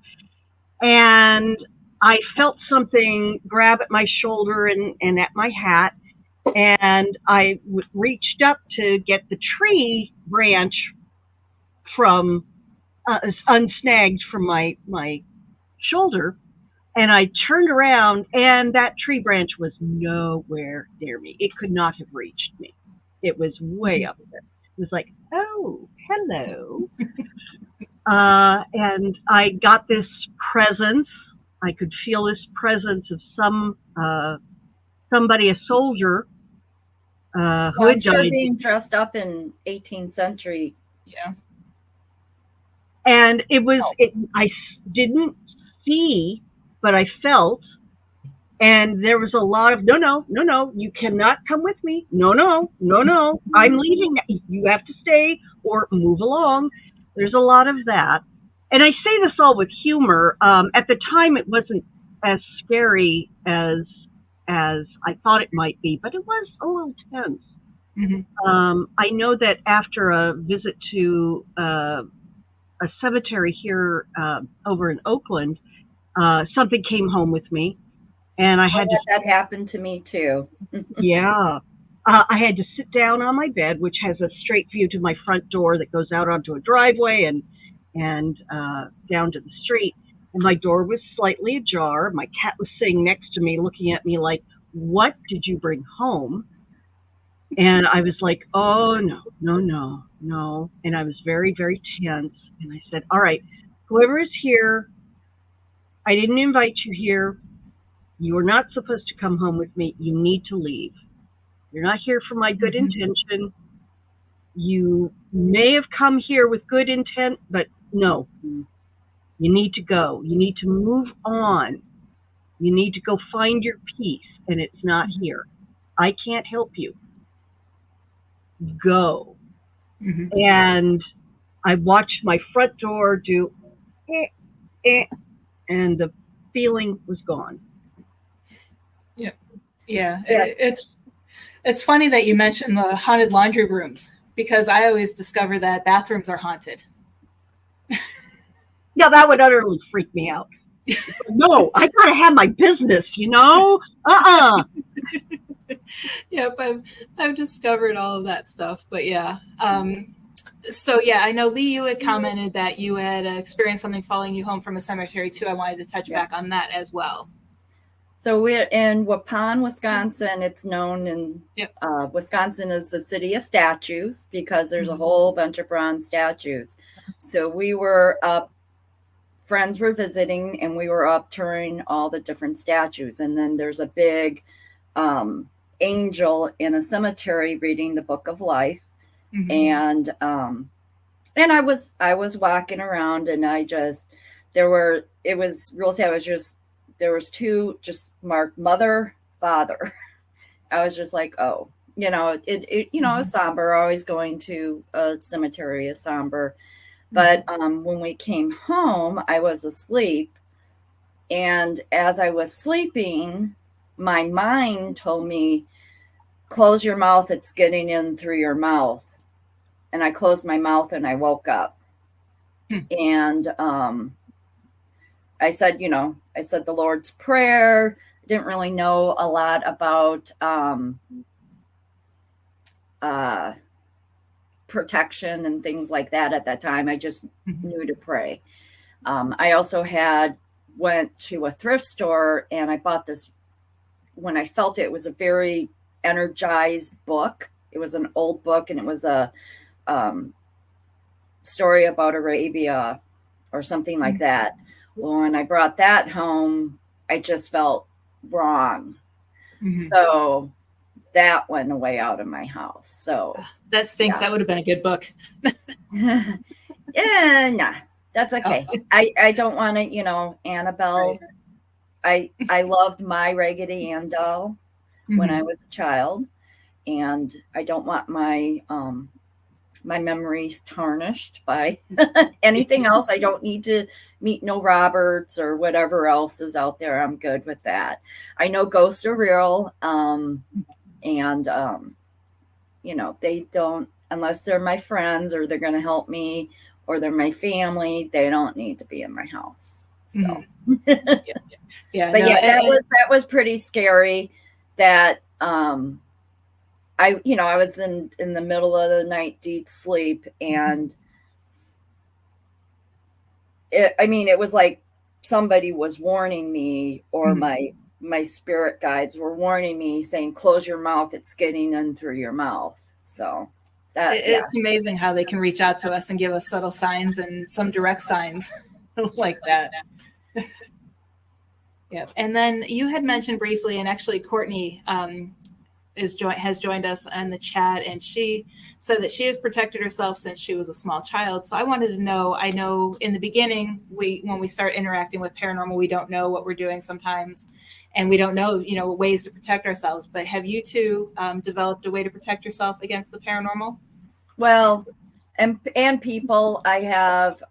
And I felt something grab at my shoulder and at my hat. And I reached up to get the tree branch from unsnagged from my shoulder, and I turned around, and that tree branch was nowhere near me. It could not have reached me. It was way up there. It was like, oh, hello. And I got this presence. I could feel this presence of somebody, a soldier, who had died. Being dressed up in 18th century. Yeah. And I didn't see, but I felt, and there was a lot of, no, you cannot come with me. No, I'm leaving. You have to stay or move along. There's a lot of that. And I say this all with humor. At the time, it wasn't as scary as I thought it might be, but it was a little tense. I know that after a visit to a cemetery here over in Oakland, something came home with me, and I had that happened to me too. Yeah. I had to sit down on my bed, which has a straight view to my front door that goes out onto a driveway and down to the street. And my door was slightly ajar. My cat was sitting next to me, looking at me like, "What did you bring home?" And I was like, "Oh, no." And I was very, very tense. And I said, "All right, whoever is here, I didn't invite you here. You are not supposed to come home with me. You need to leave. You're not here for my good intention. You may have come here with good intent, but no, you need to go. You need to move on. You need to go find your peace, and it's not here. I can't help you. Go." And I watched my front door do and the feeling was gone. Yeah. It's funny that you mentioned the haunted laundry rooms, because I always discover that bathrooms are haunted. Yeah, that would utterly freak me out. No, I gotta have my business, you know? Yep, I've discovered all of that stuff, but yeah. So yeah, I know Leigh, you had commented that you had experienced something following you home from a cemetery too. I wanted to touch back on that as well. So we're in Waupun, Wisconsin. It's known in Wisconsin as the city of statues because there's a whole bunch of bronze statues. So we were up, friends were visiting, and we were up touring all the different statues. And then there's a big angel in a cemetery reading the Book of Life. And I was walking around, and there was two just marked mother, father. I was just like, oh, it was somber. Always going to a cemetery is somber. But when we came home, I was asleep. And as I was sleeping, my mind told me, close your mouth. It's getting in through your mouth. And I closed my mouth and I woke up. And I said the Lord's Prayer. I didn't really know a lot about protection and things like that at that time. I just knew to pray. I also went to a thrift store, and I bought this. When I felt it was a very energized book. It was an old book, and it was a story about Arabia or something like that. Well, when I brought that home, I just felt wrong. So that went away out of my house. So that stinks. That would have been a good book. Yeah, nah, that's okay. I don't want to, Annabelle. I loved my Raggedy Ann doll when I was a child, and I don't want my my memories tarnished by anything else. I don't need to meet no Roberts or whatever else is out there. I'm good with that. I know ghosts are real. And, they don't, unless they're my friends or they're going to help me or they're my family, they don't need to be in my house. So, that was pretty scary that, I was in the middle of the night, deep sleep, and it was like somebody was warning me, or my spirit guides were warning me, saying, close your mouth, it's getting in through your mouth. So it's amazing how they can reach out to us and give us subtle signs and some direct signs like that. Yeah. And then you had mentioned briefly, and actually Courtney has joined us in the chat, and she said that she has protected herself since she was a small child. So I wanted to know, I know in the beginning, when we start interacting with paranormal, we don't know what we're doing sometimes, and we don't know, ways to protect ourselves. But have you two developed a way to protect yourself against the paranormal? Well, and people, I have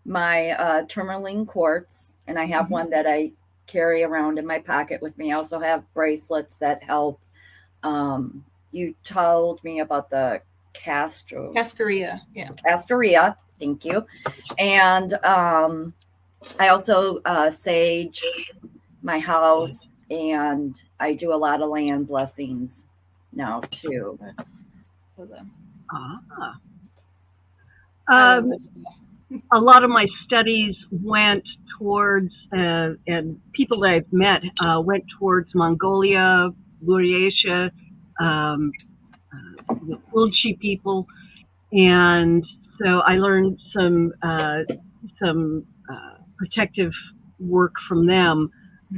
my tourmaline quartz, and I have one that I carry around in my pocket with me. I also have bracelets that help. You told me about the cascaria. Yeah. Cascaria. Thank you. And I also sage my house, and I do a lot of land blessings now too. A lot of my studies went towards, and people that I've met went towards Mongolia, Buryatia, the Ulchi people, and so I learned some protective work from them,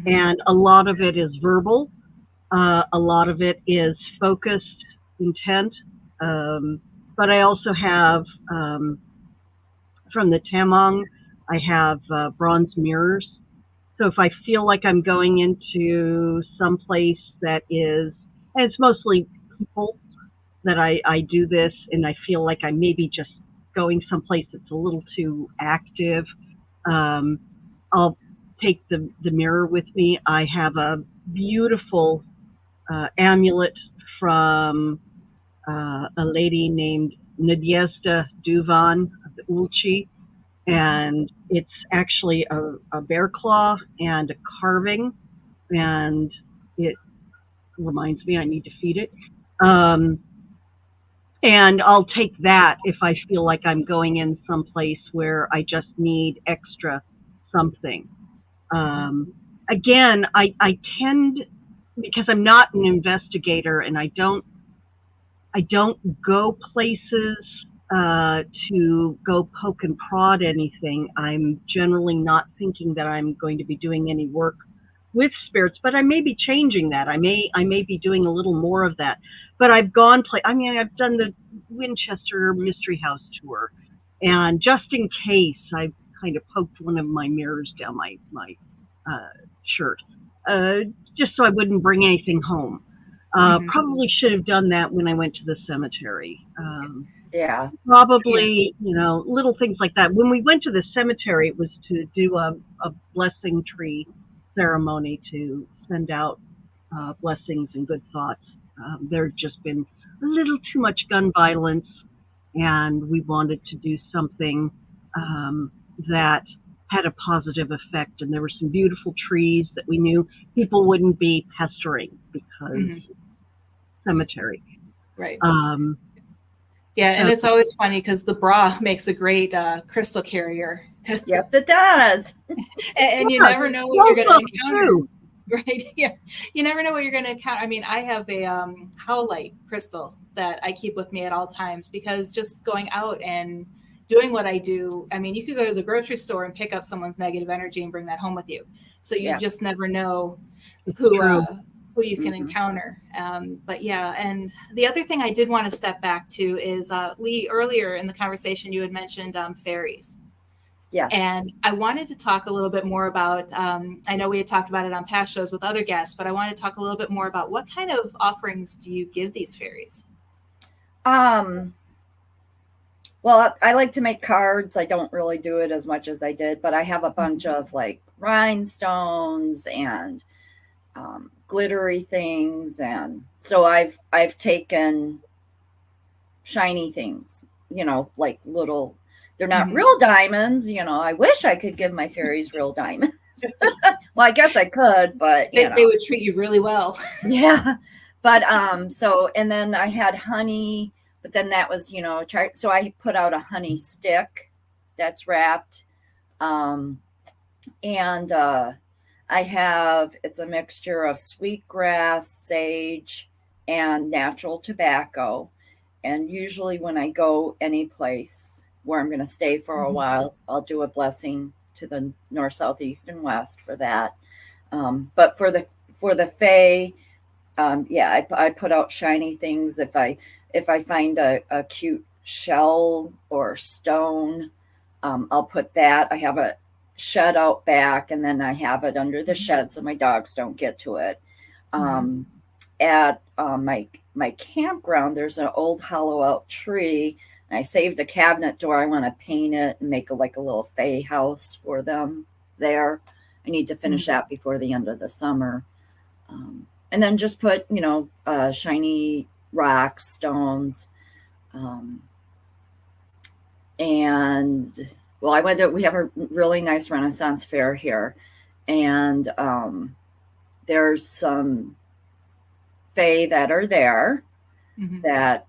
and a lot of it is verbal, a lot of it is focused intent, but I also have from the Tamang, I have bronze mirrors. So if I feel like I'm going into some place that is, and it's mostly people that I do this, and I feel like I may be just going someplace that's a little too active, I'll take the mirror with me. I have a beautiful amulet from a lady named Nadezhda Duvan of the Ulchi. and it's actually a bear claw and a carving, and it reminds me I need to feed it. And I'll take that if I feel like I'm going in someplace where I just need extra something. Again, I tend, because I'm not an investigator and I don't go places to go poke and prod anything. I'm generally not thinking that I'm going to be doing any work with spirits, but I may be changing that. I may be doing a little more of that. But I've gone I've done the Winchester Mystery House tour, and just in case, I kind of poked one of my mirrors down my shirt, just so I wouldn't bring anything home. Probably should have done that when I went to the cemetery. Yeah. Probably, little things like that. When we went to the cemetery, it was to do a blessing tree ceremony to send out blessings and good thoughts. There had just been a little too much gun violence, and we wanted to do something that had a positive effect. And there were some beautiful trees that we knew people wouldn't be pestering because cemetery. Right. Yeah, and it's always funny because the bra makes a great crystal carrier. Yes, it does. and you never know what you're going to encounter. Right? Yeah, you never know what you're going to encounter. I mean, I have a howlite crystal that I keep with me at all times, because just going out and doing what I do, I mean, you could go to the grocery store and pick up someone's negative energy and bring that home with you. So you just never know who you can encounter. But yeah, and the other thing I did want to step back to is, Leigh, earlier in the conversation, you had mentioned fairies. Yeah. And I wanted to talk a little bit more about, I know we had talked about it on past shows with other guests, but I wanted to talk a little bit more about what kind of offerings do you give these fairies? Well, I like to make cards. I don't really do it as much as I did, but I have a bunch of like rhinestones and glittery things, and so I've taken shiny things, like little. They're not real diamonds, I wish I could give my fairies real diamonds. Well, I guess I could, but they would treat you really well. Yeah, but so, and then I had honey, but then that was so I put out a honey stick that's wrapped, and it's a mixture of sweetgrass, sage, and natural tobacco. And usually when I go any place where I'm going to stay for a while, I'll do a blessing to the north, south, east, and west for that. But for the fae, I put out shiny things. If I find a cute shell or stone, I'll put that. I have a shed out back, and then I have it under the shed so my dogs don't get to it. At my campground, there's an old hollow out tree. And I saved a cabinet door. I want to paint it and make a little fae house for them there. I need to finish that before the end of the summer. And then just put, shiny rocks, stones. And well, we have a really nice Renaissance fair here. And there's some fae that are there that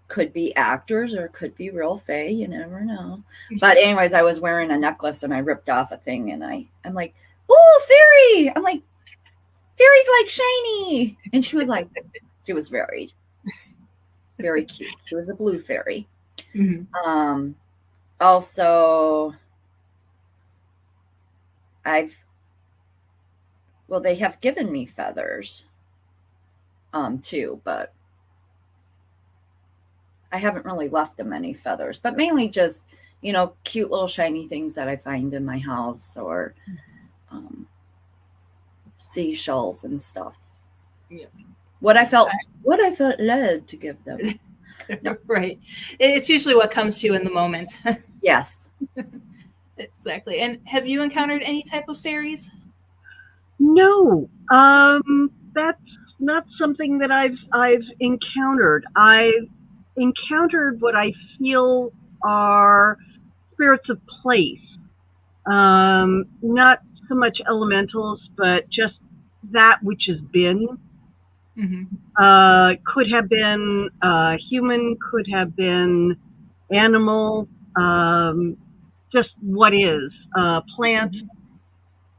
could be actors or could be real fae. You never know. But anyways, I was wearing a necklace and I ripped off a thing, and I'm like, "Oh, fairy!" I'm like, "Fairies like shiny," and she was like, she was very, very cute. She was a blue fairy. Also, they have given me feathers, too, but I haven't really left them any feathers, but mainly just, cute little shiny things that I find in my house, or seashells and stuff. Yeah. What I felt led to give them. No. Right. It's usually what comes to you in the moment. Yes. Exactly. And have you encountered any type of fairies? No. That's not something that I've encountered. I've encountered what I feel are spirits of place. Not so much elementals, but just that which has been. Could have been human, could have been animal, just what is, plant.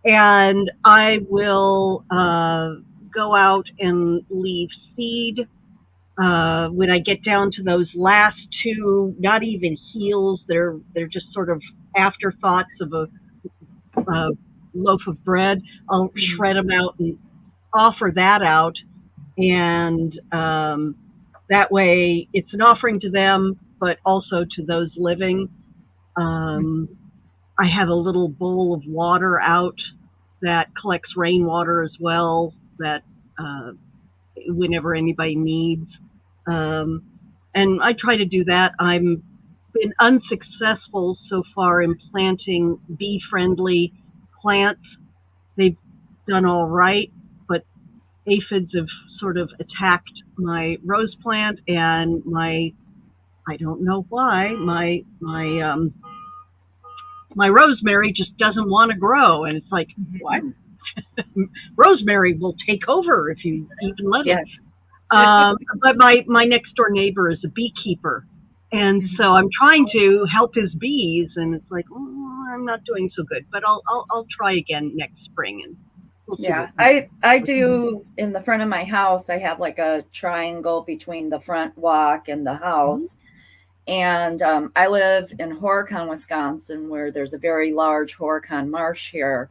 And I will go out and leave seed. When I get down to those last two, not even heels, they're just sort of afterthoughts of a loaf of bread. I'll shred them out and offer that out. And that way it's an offering to them, but also to those living. I have a little bowl of water out that collects rainwater as well, that whenever anybody needs. And I try to do that. I've been unsuccessful so far in planting bee-friendly plants. They've done all right, but aphids have sort of attacked my rose plant and I don't know why, my rosemary just doesn't want to grow. And it's like, what? Rosemary will take over if you even let it. But my next door neighbor is a beekeeper. And so I'm trying to help his bees, and it's like, oh, I'm not doing so good, but I'll try again next spring. And we'll I do in the front of my house. I have like a triangle between the front walk and the house. And I live in Horicon, Wisconsin, where there's a very large Horicon marsh here.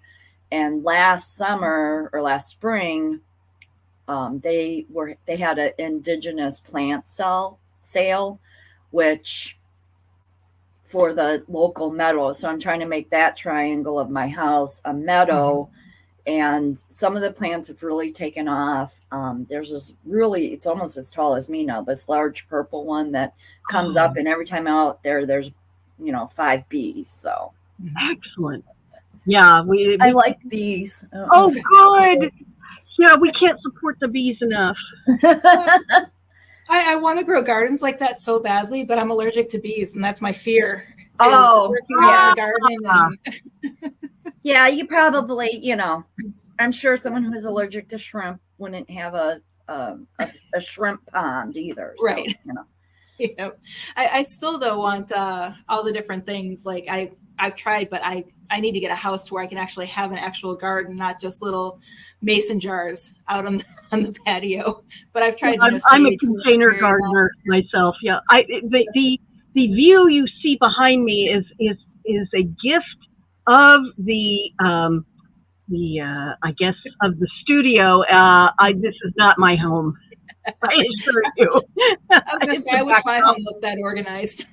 And last summer or last spring, they had an indigenous plant sale, which for the local meadow. So I'm trying to make that triangle of my house a meadow. And some of the plants have really taken off. There's this really, it's almost as tall as me now, this large purple one that comes up, and every time out there's 5 bees. So excellent. Yeah, I like bees. Oh, good. Yeah, we can't support the bees enough. I want to grow gardens like that so badly, but I'm allergic to bees, and that's my fear. Working in the garden. Yeah, you probably, I'm sure someone who's allergic to shrimp wouldn't have a shrimp pond either. So, right. I still though want all the different things. Like I've tried, but I need to get a house to where I can actually have an actual garden, not just little mason jars out on the patio. But I've tried. I'm a container gardener myself. Yeah, the view you see behind me is a gift of the I guess of the studio. This is not my home. I assure you. I was gonna say, I wish my home looked that organized.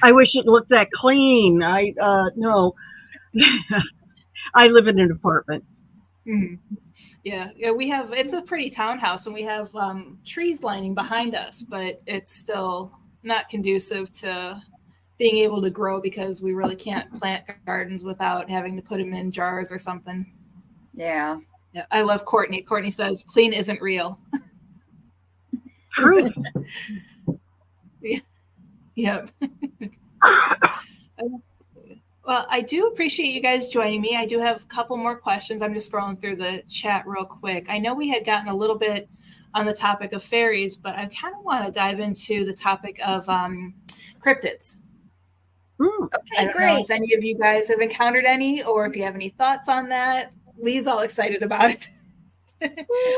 I wish it looked that clean. No. I live in an apartment. Yeah, we have. It's a pretty townhouse, and we have trees lining behind us, but it's still not conducive to being able to grow because we really can't plant gardens without having to put them in jars or something. Yeah. I love Courtney. Courtney says, "Clean isn't real." True. Yep. Well, I do appreciate you guys joining me. I do have a couple more questions. I'm just scrolling through the chat real quick. I know we had gotten a little bit on the topic of fairies, but I kind of want to dive into the topic of cryptids. Okay, I don't know if any of you guys have encountered any, or if you have any thoughts on that. Lee's all excited about it.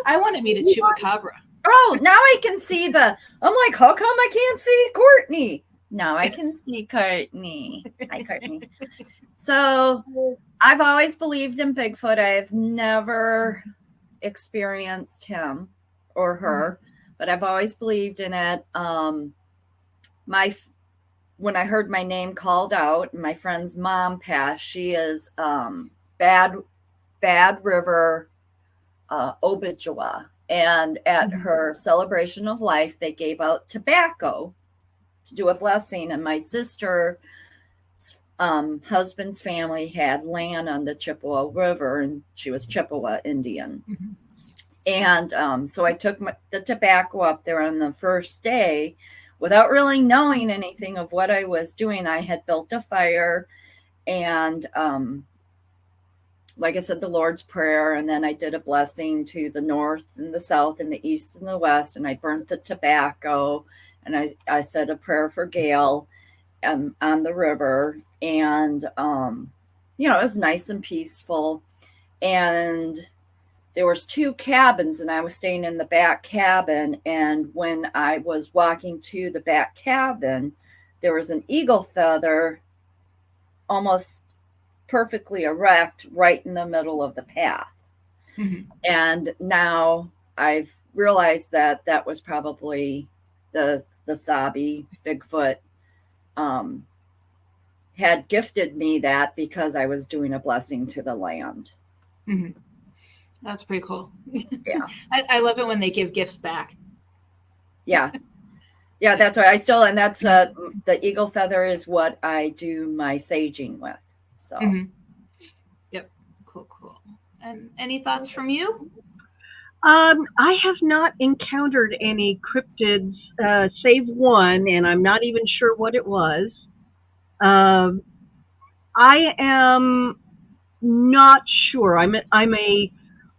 I want to meet a chupacabra. Oh, now I can see I'm like, how come I can't see Courtney? Now I can see Courtney. Hi, Courtney. So I've always believed in Bigfoot. I've never experienced him or her, but I've always believed in it. When I heard my name called out, my friend's mom passed. She is Bad River Obijua. And at her celebration of life, they gave out tobacco to do a blessing. And my sister's husband's family had land on the Chippewa River, and she was Chippewa Indian. And so I took the tobacco up there on the first day. without really knowing anything of what I was doing, I had built a fire and, like I said, the Lord's Prayer, and then I did a blessing to the north and the south and the east and the west, and I burnt the tobacco, and I said a prayer for Gail on the river, and it was nice and peaceful. And there was 2 cabins, and I was staying in the back cabin, and when I was walking to the back cabin, there was an eagle feather almost perfectly erect right in the middle of the path. Mm-hmm. And now I've realized that that was probably the Sabi Bigfoot had gifted me that because I was doing a blessing to the land. Mm-hmm. That's pretty cool. Yeah. I love it when they give gifts back. Yeah. Yeah, that's right. And that's the eagle feather is what I do my saging with. So, mm-hmm. Yep. Cool. And any thoughts from you? I have not encountered any cryptids, save one, and I'm not even sure what it was. I am not sure. I'm a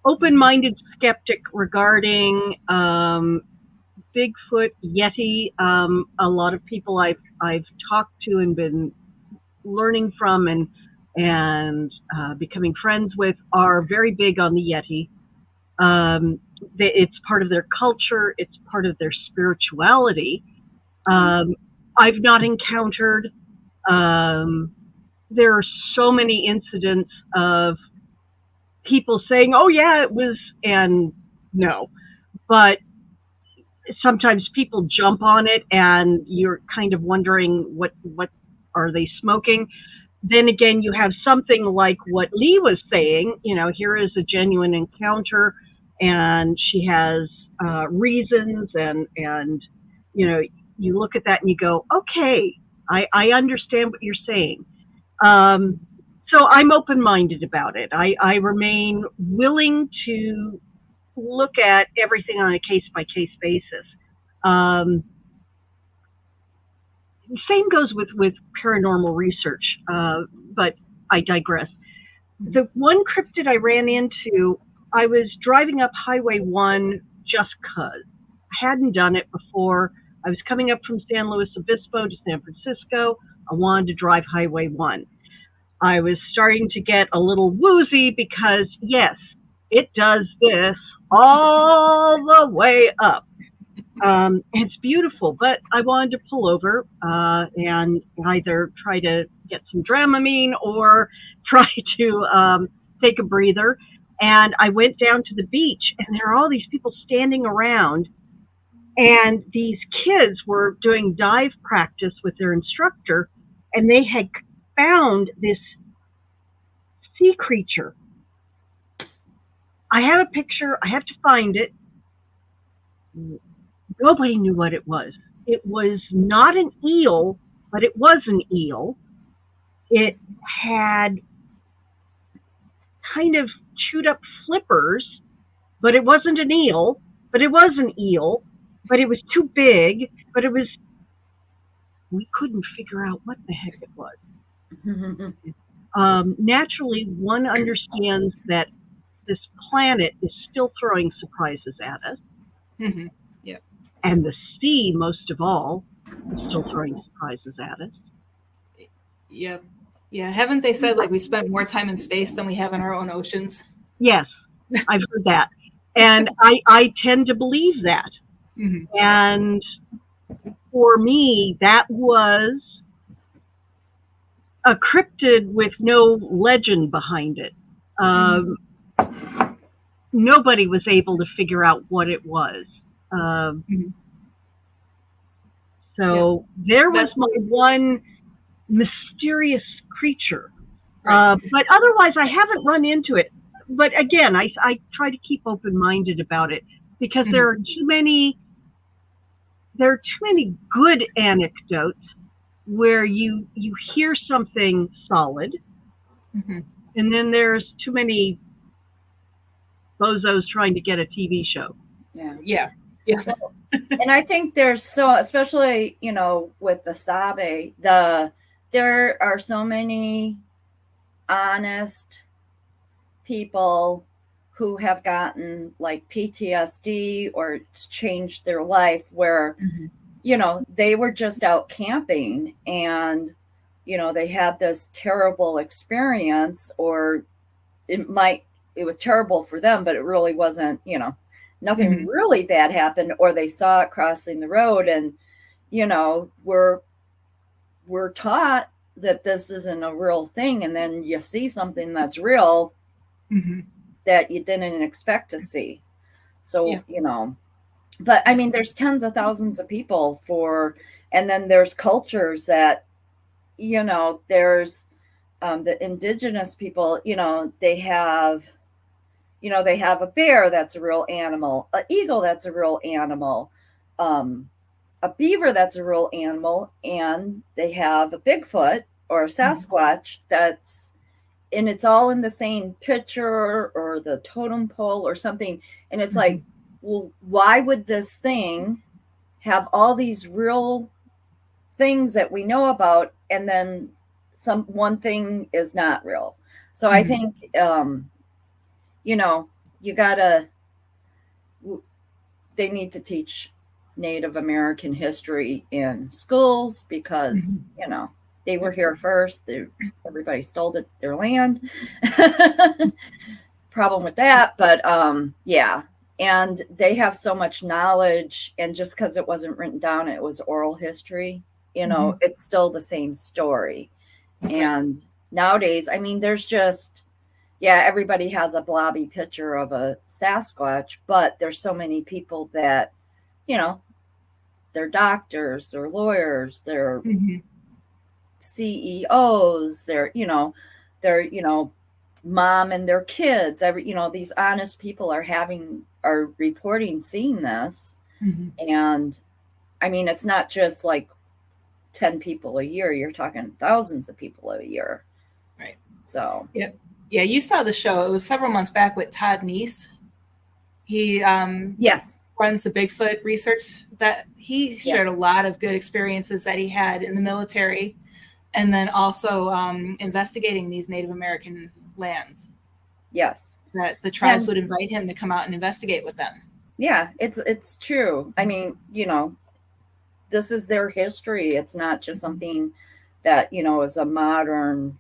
open-minded skeptic regarding Bigfoot, Yeti. A lot of people I've talked to and been learning from and becoming friends with are very big on the Yeti. It's part of their culture. It's part of their spirituality. I've not encountered. There are so many incidents of people saying, "Oh yeah, it was," and no. But sometimes people jump on it, and you're kind of wondering what are they smoking. Then again, you have something like what Leigh was saying. Here is a genuine encounter, and she has reasons, and you look at that and you go, okay, I understand what you're saying. So I'm open-minded about it. I remain willing to look at everything on a case-by-case basis. Same goes with paranormal research, but I digress. The one cryptid I ran into, I was driving up Highway 1 just because. I hadn't done it before. I was coming up from San Luis Obispo to San Francisco. I wanted to drive Highway 1. I was starting to get a little woozy because, yes, it does this all the way up. It's beautiful, but I wanted to pull over and either try to get some Dramamine or try to take a breather. And I went down to the beach, and there are all these people standing around, and these kids were doing dive practice with their instructor, and they had found this sea creature. I have a picture. I have to find it. Nobody knew what it was. It was not an eel, but it was an eel. It had kind of chewed up flippers, but it wasn't an eel, but it was an eel, but it was too big, but we couldn't figure out what the heck it was. Naturally, one understands that this planet is still throwing surprises at us. Mm-hmm. Yeah. And the sea, most of all, is still throwing surprises at us. Yep. Yeah. Haven't they said we spent more time in space than we have in our own oceans? Yes, I've heard that. And I tend to believe that. Mm-hmm. And for me, that was a cryptid with no legend behind it. Nobody was able to figure out what it was. So there was my one mysterious creature. Right. But otherwise, I haven't run into it. But again, I try to keep open-minded about it because there are too many good anecdotes where you hear something solid, and then there's too many bozos trying to get a TV show. Yeah. Yeah. And I think there's so, especially, you know, with the Sabe, there are so many honest people who have gotten like PTSD or it's changed their life where, you know, they were just out camping and, you know, they had this terrible experience, or it was terrible for them, but it really wasn't, you know, nothing really bad happened, or they saw it crossing the road and, you know, we're taught that this isn't a real thing. And then you see something that's real that you didn't expect to see. So, you know, but I mean, there's tens of thousands of people and then there's cultures that, you know, there's the indigenous people, you know, they have a bear that's a real animal, an eagle that's a real animal, a beaver that's a real animal, and they have a Bigfoot or a Sasquatch and it's all in the same picture or the totem pole or something. And it's like, well, why would this thing have all these real things that we know about, and then one thing is not real? So I think, you know, they need to teach Native American history in schools because, you know, they were here first. Everybody stole their land. Problem with that. But yeah. And they have so much knowledge. And just because it wasn't written down, it was oral history, you know, it's still the same story. And nowadays, I mean, there's just, everybody has a blobby picture of a Sasquatch, but there's so many people that, you know, they're doctors, they're lawyers, they're CEOs, they're mom and their kids, these honest people are reporting seeing this. And I mean, it's not just like 10 people a year, you're talking thousands of people a year. Right. So yeah, you saw the show. It was several months back with Todd Neese. He runs the Bigfoot research. That he shared a lot of good experiences that he had in the military, and then also investigating these Native American lands. Yes, that the tribes would invite him to come out and investigate with them. Yeah, it's true. I mean, you know, this is their history. It's not just something that, you know, is a modern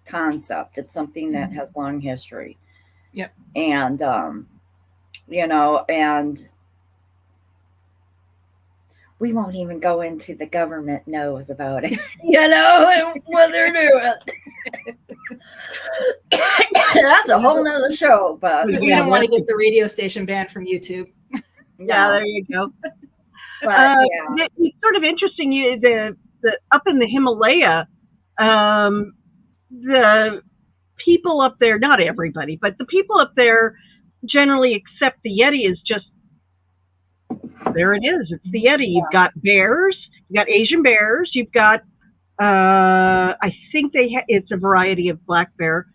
concept. It's something that has long history. Yep. And you know, and we won't even go into the government knows about it, you know, and what they're doing. That's a whole nother show, but we don't want to get the radio station banned from YouTube. Yeah, there you go. But, it's sort of interesting. The up in the Himalaya, the people up there, not everybody, but the people up there generally accept the Yeti as just, there it is. It's the Yeti. You've got bears, you've got Asian bears, you've got, I think it's a variety of black bear.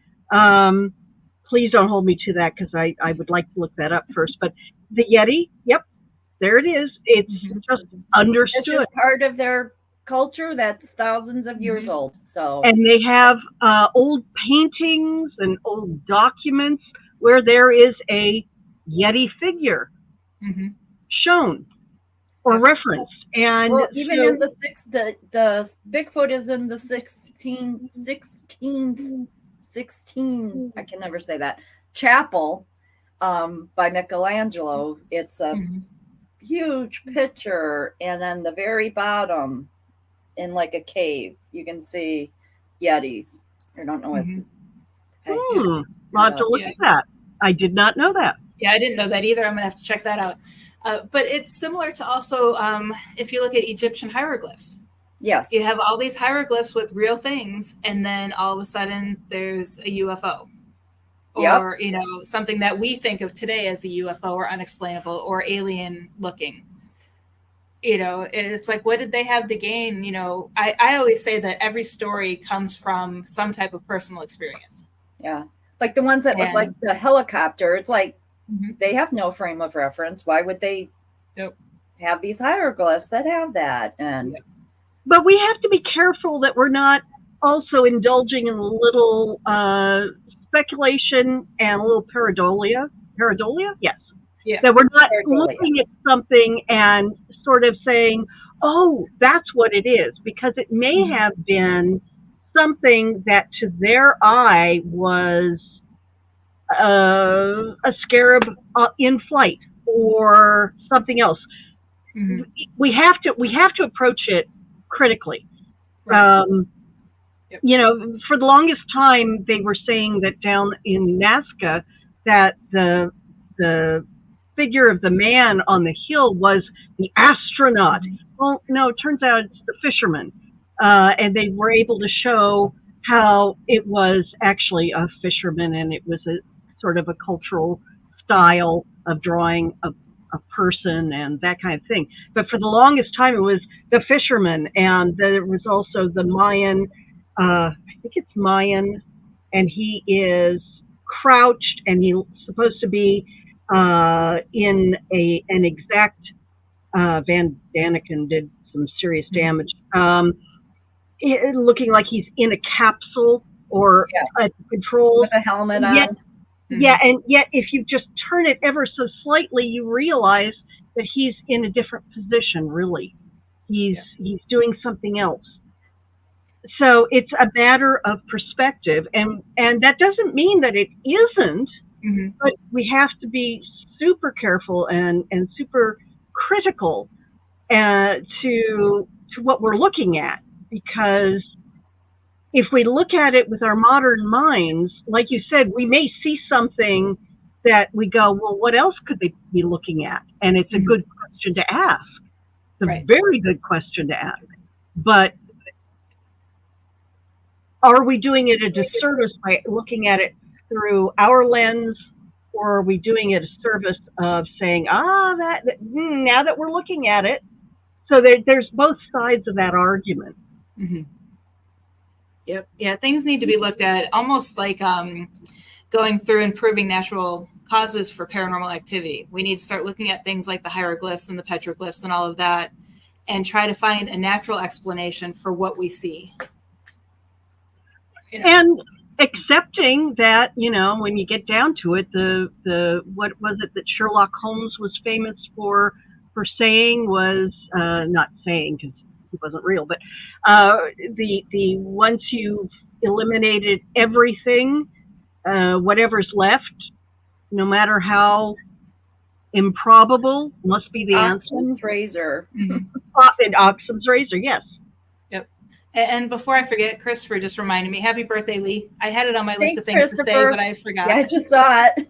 Please don't hold me to that because I would like to look that up first. But the Yeti, yep, there it is. It's just understood. It's just part of their culture that's thousands of years old. So, and they have old paintings and old documents where there is a Yeti figure shown or referenced. And well, even in the Bigfoot is in the 16, I can never say that, chapel by Michelangelo. It's a huge picture, and on the very bottom in like a cave you can see Yetis. I don't know what's I'll have to look at that. I did not know that. Yeah, I didn't know that either. I'm gonna have to check that out. But it's similar to also if you look at Egyptian hieroglyphs. Yes. You have all these hieroglyphs with real things, and then all of a sudden there's a UFO. Or, you know, something that we think of today as a UFO or unexplainable or alien looking. You know, it's like, what did they have to gain? You know, I always say that every story comes from some type of personal experience. Yeah. Like the ones that look like the helicopter, it's like they have no frame of reference. Why would they have these hieroglyphs that have that. And but we have to be careful that we're not also indulging in a little speculation and a little pareidolia. Pareidolia? Yes. Yeah. That we're not Pareidolia. looking at something and sort of saying, oh, that's what it is, because it may have been something that to their eye was a scarab in flight or something else. Mhm. We have to approach it critically. Right. Yep. You know, for the longest time, they were saying that down in Nazca that the figure of the man on the hill was the astronaut. Well, no, it turns out it's the fisherman. And they were able to show how it was actually a fisherman, and it was a sort of a cultural style of drawing a person and that kind of thing. But for the longest time, it was the fisherman, and there was also the Mayan. I think it's Mayan, and he is crouched, and he's supposed to be in an exact. Van Daniken did some serious damage. Looking like he's in a capsule or Yes. a control. With a helmet on. Yet, yeah, and yet if you just turn it ever so slightly, you realize that he's in a different position, really. He's doing something else. So it's a matter of perspective, and that doesn't mean that it isn't, but we have to be super careful and super critical to what we're looking at, because if we look at it with our modern minds, like you said, we may see something that we go, well, what else could they be looking at? And it's a good question to ask. It's a very good question to ask. But are we doing it a disservice by looking at it through our lens, or are we doing it a service of saying, now that we're looking at it? So there's both sides of that argument. Yep. Yeah, things need to be looked at almost like going through and proving natural causes for paranormal activity. We need to start looking at things like the hieroglyphs and the petroglyphs and all of that, and try to find a natural explanation for what we see. You know? And accepting that, when you get down to it, the what was it that Sherlock Holmes was famous for saying was, not saying because he wasn't real, but the once you've eliminated everything, whatever's left, no matter how improbable, must be the answer. Occam's razor. And Occam's razor, yes. Yep. And before I forget, Christopher just reminded me, happy birthday, Leigh. I had it on my list of things to say, but I forgot. Yeah, I just saw it.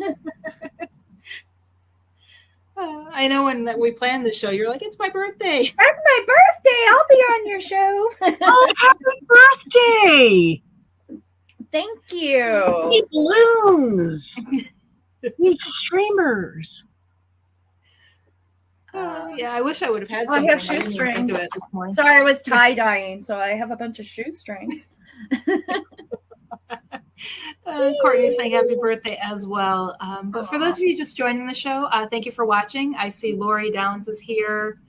I know when we planned the show, you're like, it's my birthday. That's my birthday. I'll be on your show. Oh, happy birthday. Thank you. Need balloons. Need streamers. Yeah, I wish I would have had I something. have I didn't even shoestrings. think of it this morning. Sorry, I was tie-dyeing, so I have a bunch of shoestrings. Courtney's saying happy birthday as well. But for those of you just joining the show, thank you for watching. I see Lori Downs is here.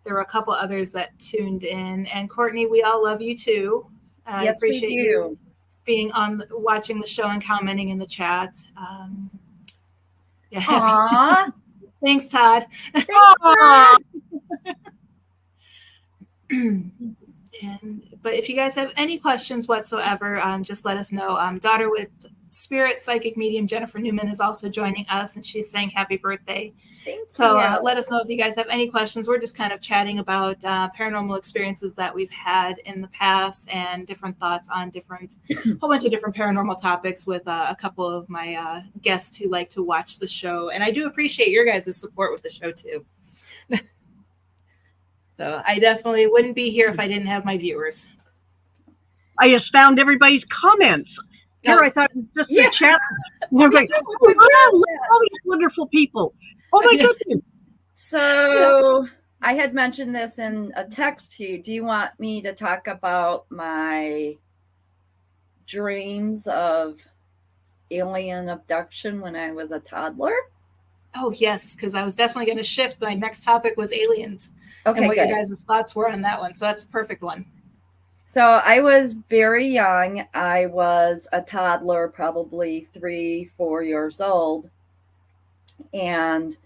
There were a couple others that tuned in. And Courtney, we all love you too. I Yes, appreciate we do. you being watching the show and commenting in the chat. Aww. Thanks, Todd. But if you guys have any questions whatsoever, just let us know. Daughter with Spirit Psychic Medium Jennifer Newman is also joining us, and she's saying happy birthday. So let us know if you guys have any questions. We're just kind of chatting about paranormal experiences that we've had in the past and different thoughts on whole bunch of different paranormal topics with a couple of my guests who like to watch the show. And I do appreciate your guys' support with the show too. So I definitely wouldn't be here if I didn't have my viewers. I just found everybody's comments. Here, I thought it was just a chat. And I was like, look at all these wonderful people. Oh my goodness. So I had mentioned this in a text to you. Do you want me to talk about my dreams of alien abduction when I was a toddler? Oh, yes, because I was definitely going to shift. My next topic was aliens Okay, and what good. your guys' thoughts were on that one. So that's a perfect one. So I was very young. I was a toddler, probably 3, 4 years old. And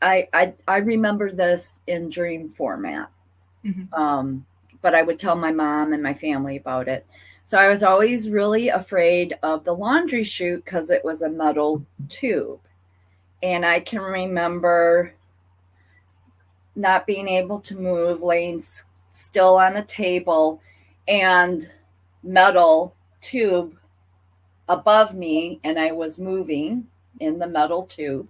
I remember this in dream format. But I would tell my mom and my family about it. So I was always really afraid of the laundry chute because it was a metal tube. And I can remember not being able to move, laying still on a table, and metal tube above me, and I was moving in the metal tube.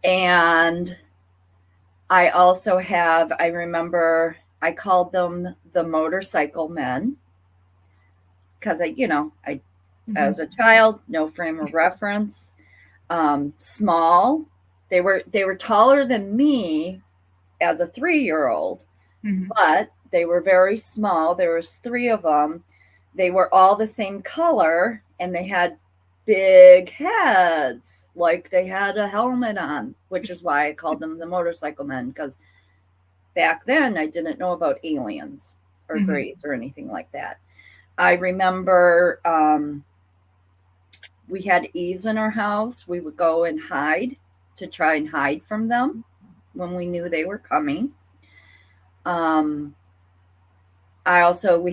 And I also I remember I called them the motorcycle men because I was a child, no frame of reference, small. They were taller than me as a 3-year-old, but they were very small. There was 3 of them. They were all the same color, and they had big heads, like they had a helmet on, which is why I called them the motorcycle men, because back then I didn't know about aliens or grays or anything like that. I remember we had eaves in our house. We would go and hide to try and hide from them when we knew they were coming. We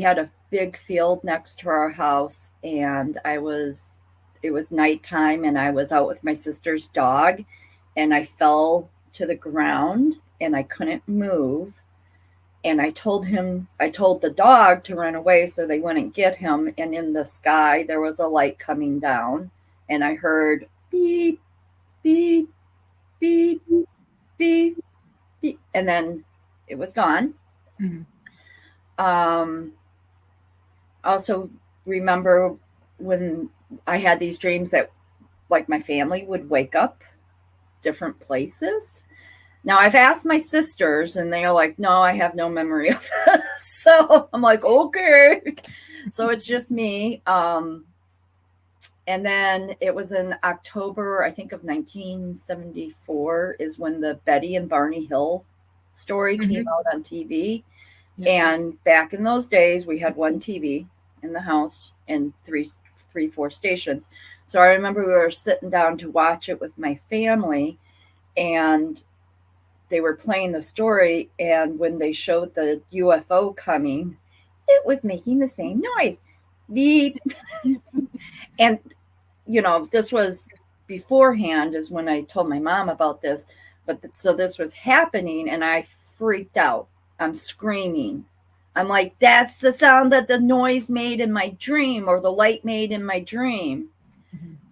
had a big field next to our house, and it was nighttime, and I was out with my sister's dog, and I fell to the ground and I couldn't move. And I told the dog to run away so they wouldn't get him. And in the sky, there was a light coming down, and I heard beep, beep, beep, beep, beep, and then it was gone. Also remember when I had these dreams that like my family would wake up different places. Now I've asked my sisters and they are like, no, I have no memory of this. So I'm like, okay. So it's just me. And then it was in October, I think of 1974 is when the Betty and Barney Hill story came out on TV. And back in those days, we had one TV in the house and three, 4 stations. So I remember we were sitting down to watch it with my family, and they were playing the story. And when they showed the UFO coming, it was making the same noise. Beep. And, this was beforehand is when I told my mom about this. But so this was happening, and I freaked out. I'm screaming. I'm like, that's the sound that the noise made in my dream, or the light made in my dream.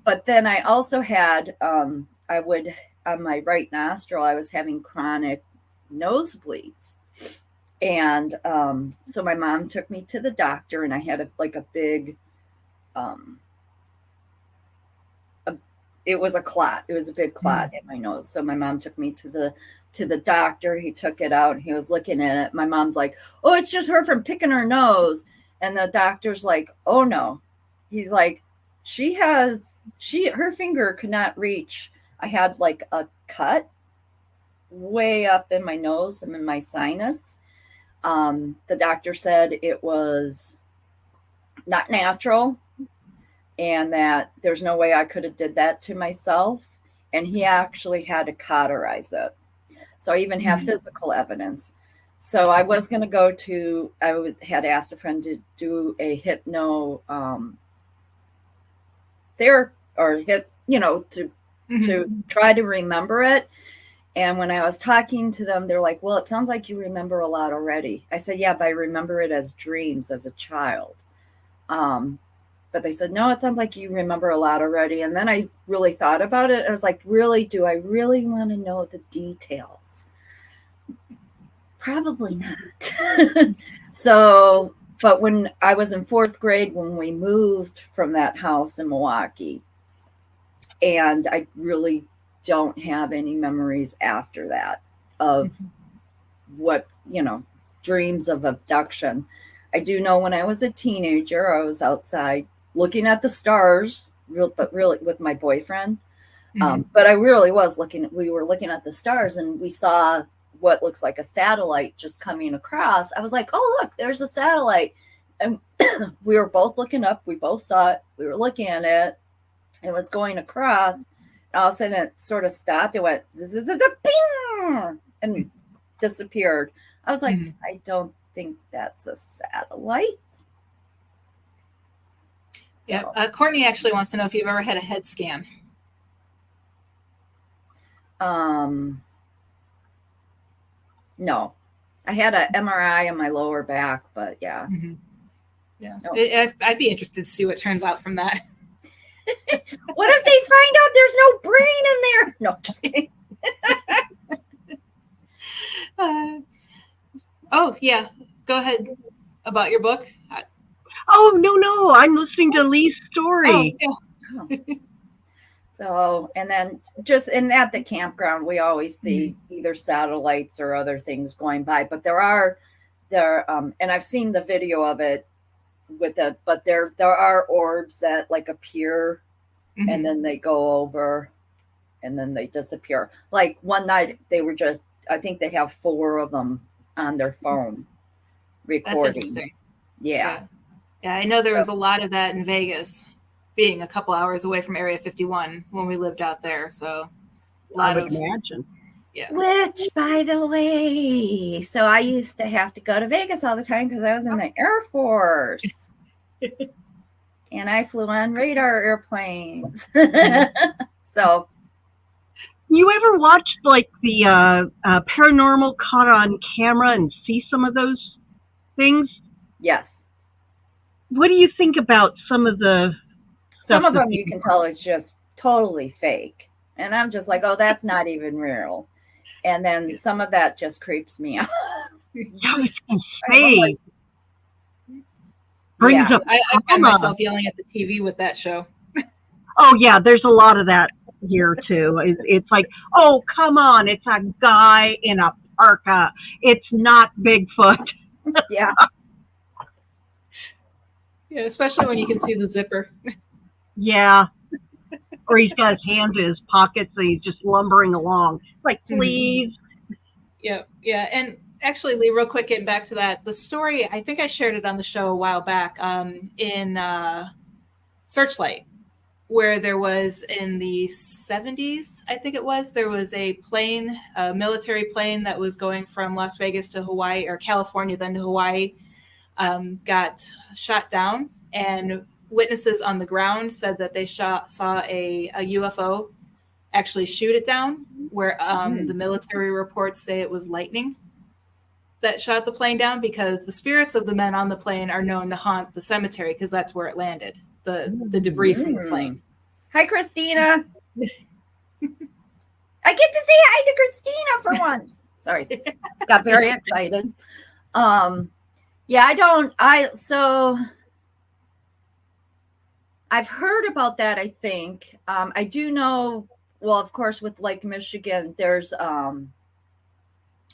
But then I also had, on my right nostril, I was having chronic nosebleeds. And so my mom took me to the doctor, and I had a big, it was a clot. It was a big clot in my nose. So my mom took me to the doctor. He took it out. He was looking at it. My mom's like, oh, it's just her from picking her nose. And the doctor's like, oh no. He's like, her finger could not reach. I had like a cut way up in my nose and in my sinus. The doctor said it was not natural, and that there's no way I could have did that to myself. And he actually had to cauterize it. So I even have physical evidence. So I was going to had asked a friend to do a hypno therapy, or to try to remember it. And when I was talking to them, they're like, well, it sounds like you remember a lot already. I said, yeah, but I remember it as dreams as a child. But they said, no, it sounds like you remember a lot already. And then I really thought about it. I was like, really, do I really want to know the details? Probably not. So, but when I was in 4th grade, when we moved from that house in Milwaukee, and I really don't have any memories after that of what, dreams of abduction. I do know when I was a teenager, I was outside looking at the stars, but really with my boyfriend. But I really was we were looking at the stars, and we saw what looks like a satellite just coming across. I was like, oh, look, there's a satellite. And we were both looking up. We both saw it. We were looking at it. It was going across. And all of a sudden, it sort of stopped. It went, bing, and disappeared. I was like, I don't think that's a satellite. Yeah. Courtney actually wants to know if you've ever had a head scan. No, I had an MRI on my lower back, but yeah. Yeah. No. I'd be interested to see what turns out from that. What if they find out there's no brain in there? No, just kidding. Oh, yeah. Go ahead about your book. Oh, no. I'm listening to Leigh's story. Oh, yeah. So, and then at the campground, we always see either satellites or other things going by, but there are, and I've seen the video of it but there are orbs that like appear and then they go over and then they disappear. Like one night I think they have 4 of them on their phone recording. That's interesting. Yeah. Yeah, I know there was a lot of that in Vegas, being a couple hours away from Area 51 when we lived out there. So a lot I would imagine. Yeah. Which, by the way, so I used to have to go to Vegas all the time because I was in the Air Force. And I flew on radar airplanes. So. You ever watched like the paranormal caught on camera and see some of those things? Yes. What do you think about some of the Some of them you can tell it's just totally fake. And I'm just like, oh, that's not even real. And then some of that just creeps me out. Yeah, it's insane. Brings up I find myself yelling at the TV with that show. Oh, yeah, there's a lot of that here, too. It's like, oh, come on, it's a guy in a parka. It's not Bigfoot. Yeah. Yeah, especially when you can see the zipper. Yeah. Or he's got his hands in his pockets and he's just lumbering along. Like, please. Yeah. And actually, Leigh, real quick, getting back to that, the story, I think I shared it on the show a while back in Searchlight, where there was in the 70s, I think it was, there was a plane, a military plane that was going from Las Vegas to Hawaii, or California, then to Hawaii, got shot down, and witnesses on the ground said that they saw a UFO actually shoot it down, where the military reports say it was lightning that shot the plane down, because the spirits of the men on the plane are known to haunt the cemetery because that's where it landed, the debris from the plane. Hi, Christina. I get to say hi to Christina for once. Sorry. Got very excited. So I've heard about that, I think. I do know, well, of course, with Lake Michigan, there's, I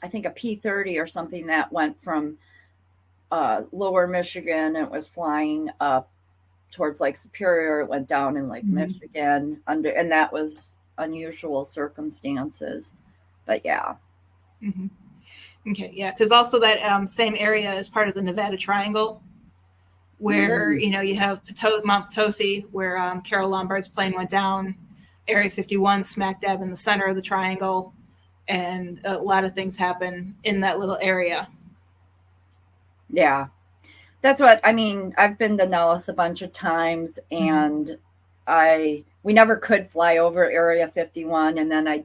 think, a P-30 or something that went from lower Michigan. It was flying up towards Lake Superior. It went down in Lake Michigan, and that was unusual circumstances. But yeah. Okay, yeah, because also that same area is part of the Nevada Triangle, where you have Mount Potosi, where Carol Lombard's plane went down, Area 51 smack dab in the center of the triangle, and a lot of things happen in that little area. Yeah, that's what I mean. I've been to Nellis a bunch of times, and we never could fly over Area 51, and then I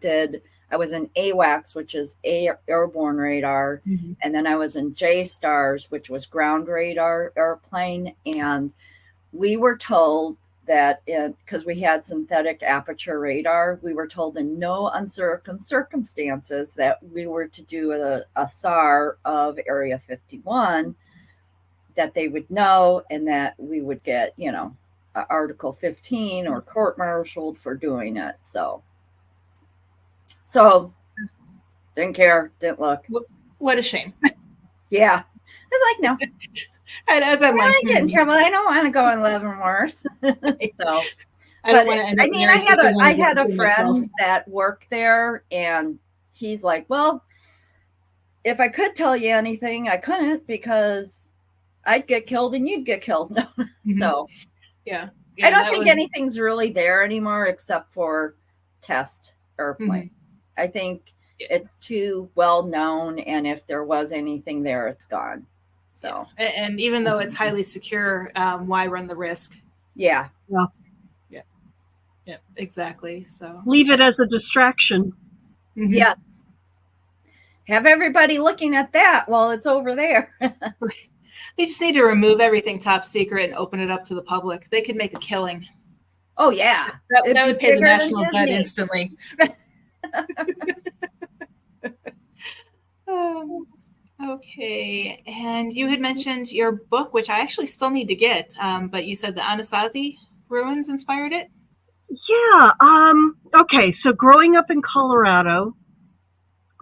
was in AWACS, which is airborne radar. And then I was in JSTARS, which was ground radar airplane. And we were told that because we had synthetic aperture radar, we were told in no uncertain circumstances that we were to do a SAR of Area 51, that they would know, and that we would get, Article 15 or court-martialed for doing it. So didn't care, didn't look. What a shame. Yeah. I was like, no. I've been I get in trouble. I don't want to go in Leavenworth. So, I don't want to end up I had a friend myself. that worked there, and he's like, well, if I could tell you anything, I couldn't, because I'd get killed and you'd get killed. So yeah, I don't think anything's really there anymore except for test airplanes. I think it's too well known, and if there was anything there, it's gone. So, and even though it's highly secure, why run the risk? Yeah, exactly. So leave it as a distraction. Yes. Have everybody looking at that while it's over there. They just need to remove everything top secret and open it up to the public. They could make a killing. Oh, yeah. That would pay the national debt instantly. Okay. And you had mentioned your book, which I actually still need to get, but you said the Anasazi ruins inspired it? Yeah. Okay. So growing up in Colorado,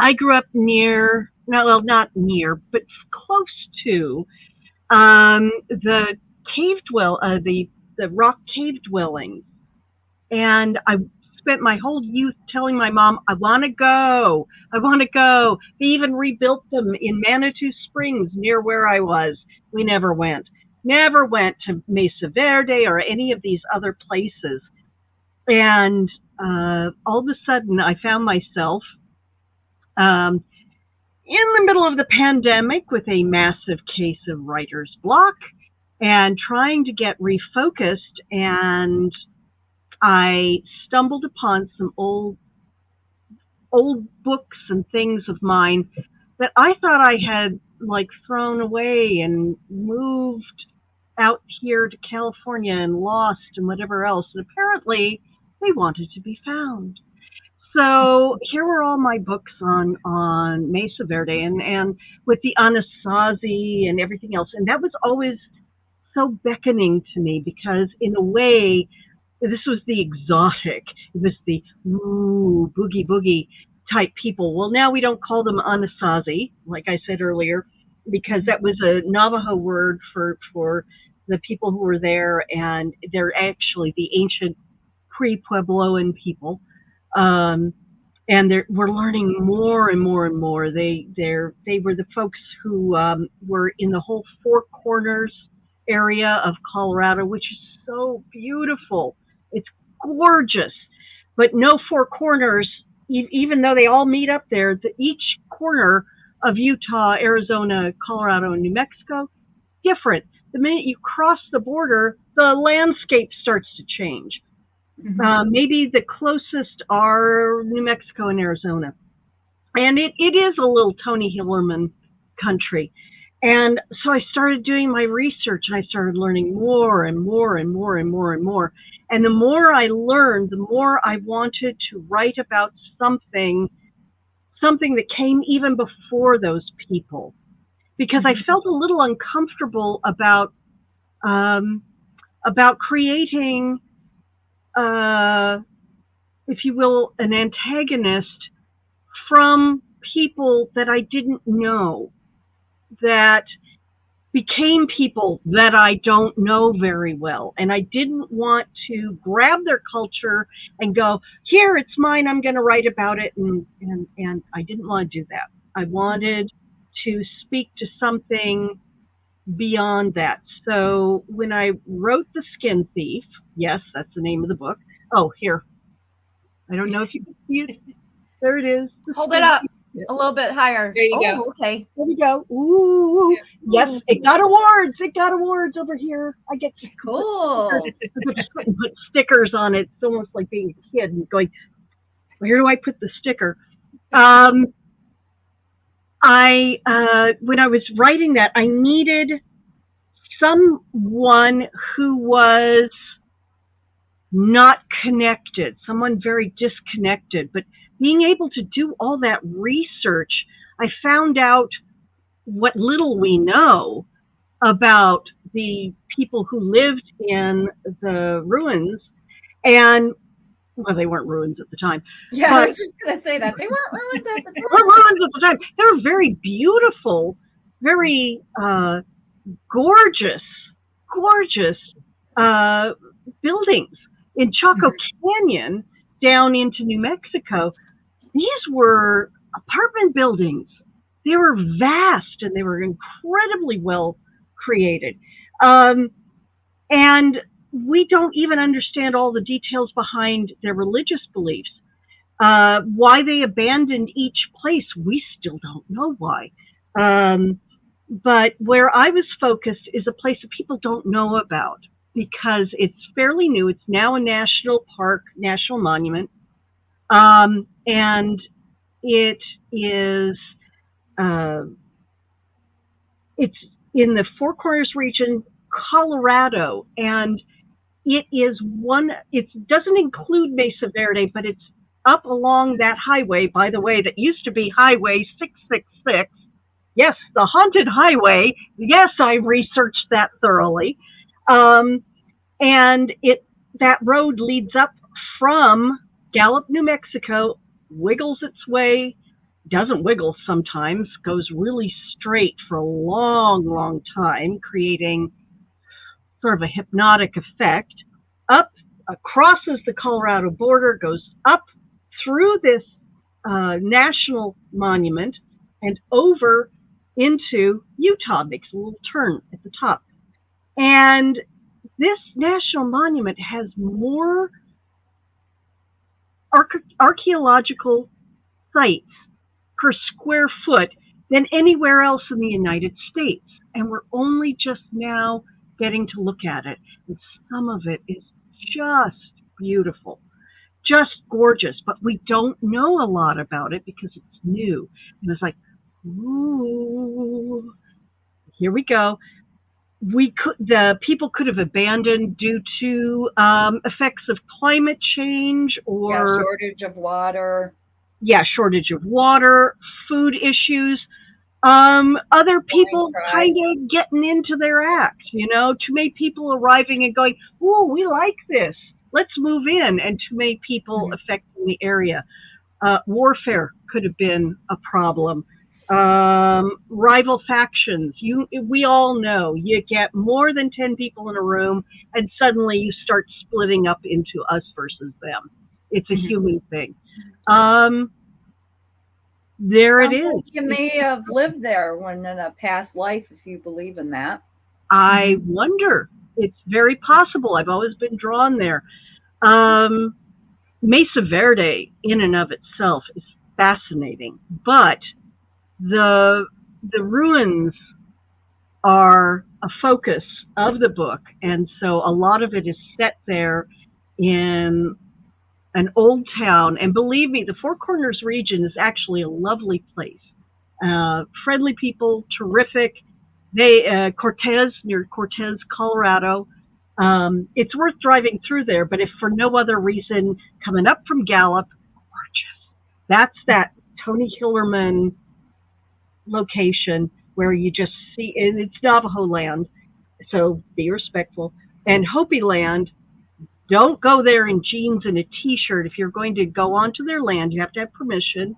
I grew up near, well, not near, but close to the the rock cave dwellings. And I spent my whole youth telling my mom, I want to go. They even rebuilt them in Manitou Springs near where I was. We never went to Mesa Verde or any of these other places. And all of a sudden I found myself in the middle of the pandemic with a massive case of writer's block and trying to get refocused, and I stumbled upon some old books and things of mine that I thought I had like thrown away and moved out here to California and lost and whatever else. And apparently they wanted to be found. So here were all my books on Mesa Verde and with the Anasazi and everything else. And that was always so beckoning to me, because in a way, this was the exotic. It was the boogie boogie type people. Well, now we don't call them Anasazi, like I said earlier, because that was a Navajo word for the people who were there, and they're actually the ancient pre-Puebloan people. And we're learning more and more and more. They were the folks who were in the whole Four Corners area of Colorado, which is so beautiful. It's gorgeous, but no four corners, even though they all meet up there, each corner of Utah, Arizona, Colorado, and New Mexico, different. The minute you cross the border, the landscape starts to change. Maybe the closest are New Mexico and Arizona. And it is a little Tony Hillerman country. And so I started doing my research, and I started learning more and more and more and more and more. And the more I learned, the more I wanted to write about something that came even before those people, because I felt a little uncomfortable about creating, if you will, an antagonist from people that I didn't know, that became people that I don't know very well. And I didn't want to grab their culture and go, here, it's mine, I'm going to write about it. And I didn't want to do that. I wanted to speak to something beyond that. So when I wrote The Skin Thief, yes, that's the name of the book. Oh, here. I don't know if you can see it. There it is. Hold it up a little bit higher. There you go. Okay. There we go. Ooh. Yes, it got awards. It got awards over here. I get cool. Put stickers on it. It's almost like being a kid and going, where do I put the sticker? When I was writing that, I needed someone who was not connected, someone very disconnected. But being able to do all that research, I found out what little we know about the people who lived in the ruins. And, well, they weren't ruins at the time. Yeah, I was just going to say that. They weren't ruins at the time. They were ruins at the time. They were very beautiful, very gorgeous buildings. In Chaco Canyon, down into New Mexico, these were apartment buildings. They were vast and they were incredibly well created. And we don't even understand all the details behind their religious beliefs. Why they abandoned each place, we still don't know why. But where I was focused is a place that people don't know about because it's fairly new. It's now a national park, national monument. And it is, it's in the Four Corners region, Colorado, and it doesn't include Mesa Verde, but it's up along that highway, by the way, that used to be Highway 666. Yes, the haunted highway. Yes, I researched that thoroughly. And that road leads up from Gallup, New Mexico, wiggles its way, doesn't wiggle sometimes, goes really straight for a long, long time, creating sort of a hypnotic effect, up, crosses the Colorado border, goes up through this national monument and over into Utah, makes a little turn at the top. And this national monument has more archaeological sites per square foot than anywhere else in the United States. And we're only just now getting to look at it. And some of it is just beautiful, just gorgeous, but we don't know a lot about it because it's new. And it's like, ooh, here we go. The people could have abandoned due to effects of climate change or shortage of water. Yeah, shortage of water, food issues. Other people kind of getting into their act, too many people arriving and going, oh, we like this, let's move in, and too many people affecting the area. Warfare could have been a problem. Rival factions. We all know you get more than 10 people in a room and suddenly you start splitting up into us versus them. It's a human thing. There it is. You may have lived there in a past life, if you believe in that. I wonder. It's very possible. I've always been drawn there. Mesa Verde in and of itself is fascinating, but the ruins are a focus of the book, and so a lot of it is set there in an old town. And believe me, the Four Corners region is actually a lovely place. Friendly people, terrific. Cortez, near Cortez, Colorado. It's worth driving through there, but if for no other reason, coming up from Gallup, gorgeous. That's that Tony Hillerman location where you just see, and it's Navajo land, so be respectful. And Hopi land, don't go there in jeans and a t-shirt. If you're going to go onto their land, you have to have permission.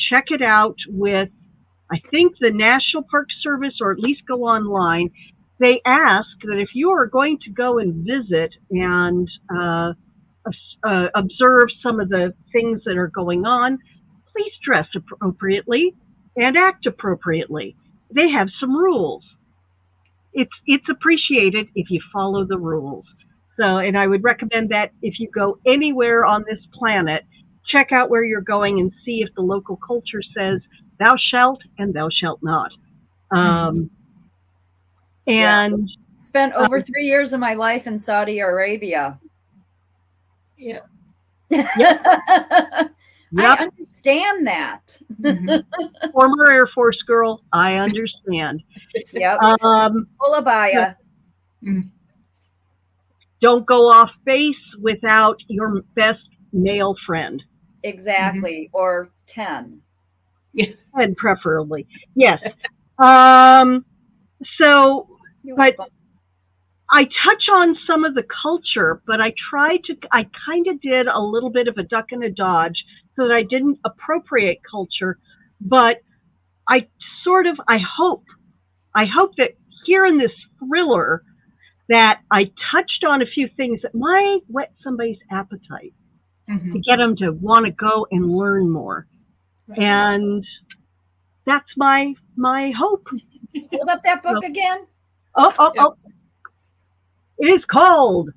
Check it out with, I think, the National Park Service, or at least go online. They ask that if you are going to go and visit and observe some of the things that are going on, please dress appropriately and act appropriately. They have some rules. It's appreciated if you follow the rules. So, and I would recommend that if you go anywhere on this planet, check out where you're going and see if the local culture says thou shalt and thou shalt not. And spent over 3 years of my life in Saudi Arabia. Yeah. I understand that. Former Air Force girl, I understand. Yep. Ulabaya. Don't go off base without your best male friend. Exactly. Or 10. And preferably. Yes. So, but I touch on some of the culture, but I kind of did a little bit of a duck and a dodge so that I didn't appropriate culture, but I hope that here in this thriller, that I touched on a few things that might whet somebody's appetite to get them to want to go and learn more. And that's my hope. Hold up that book again. Oh. It is called,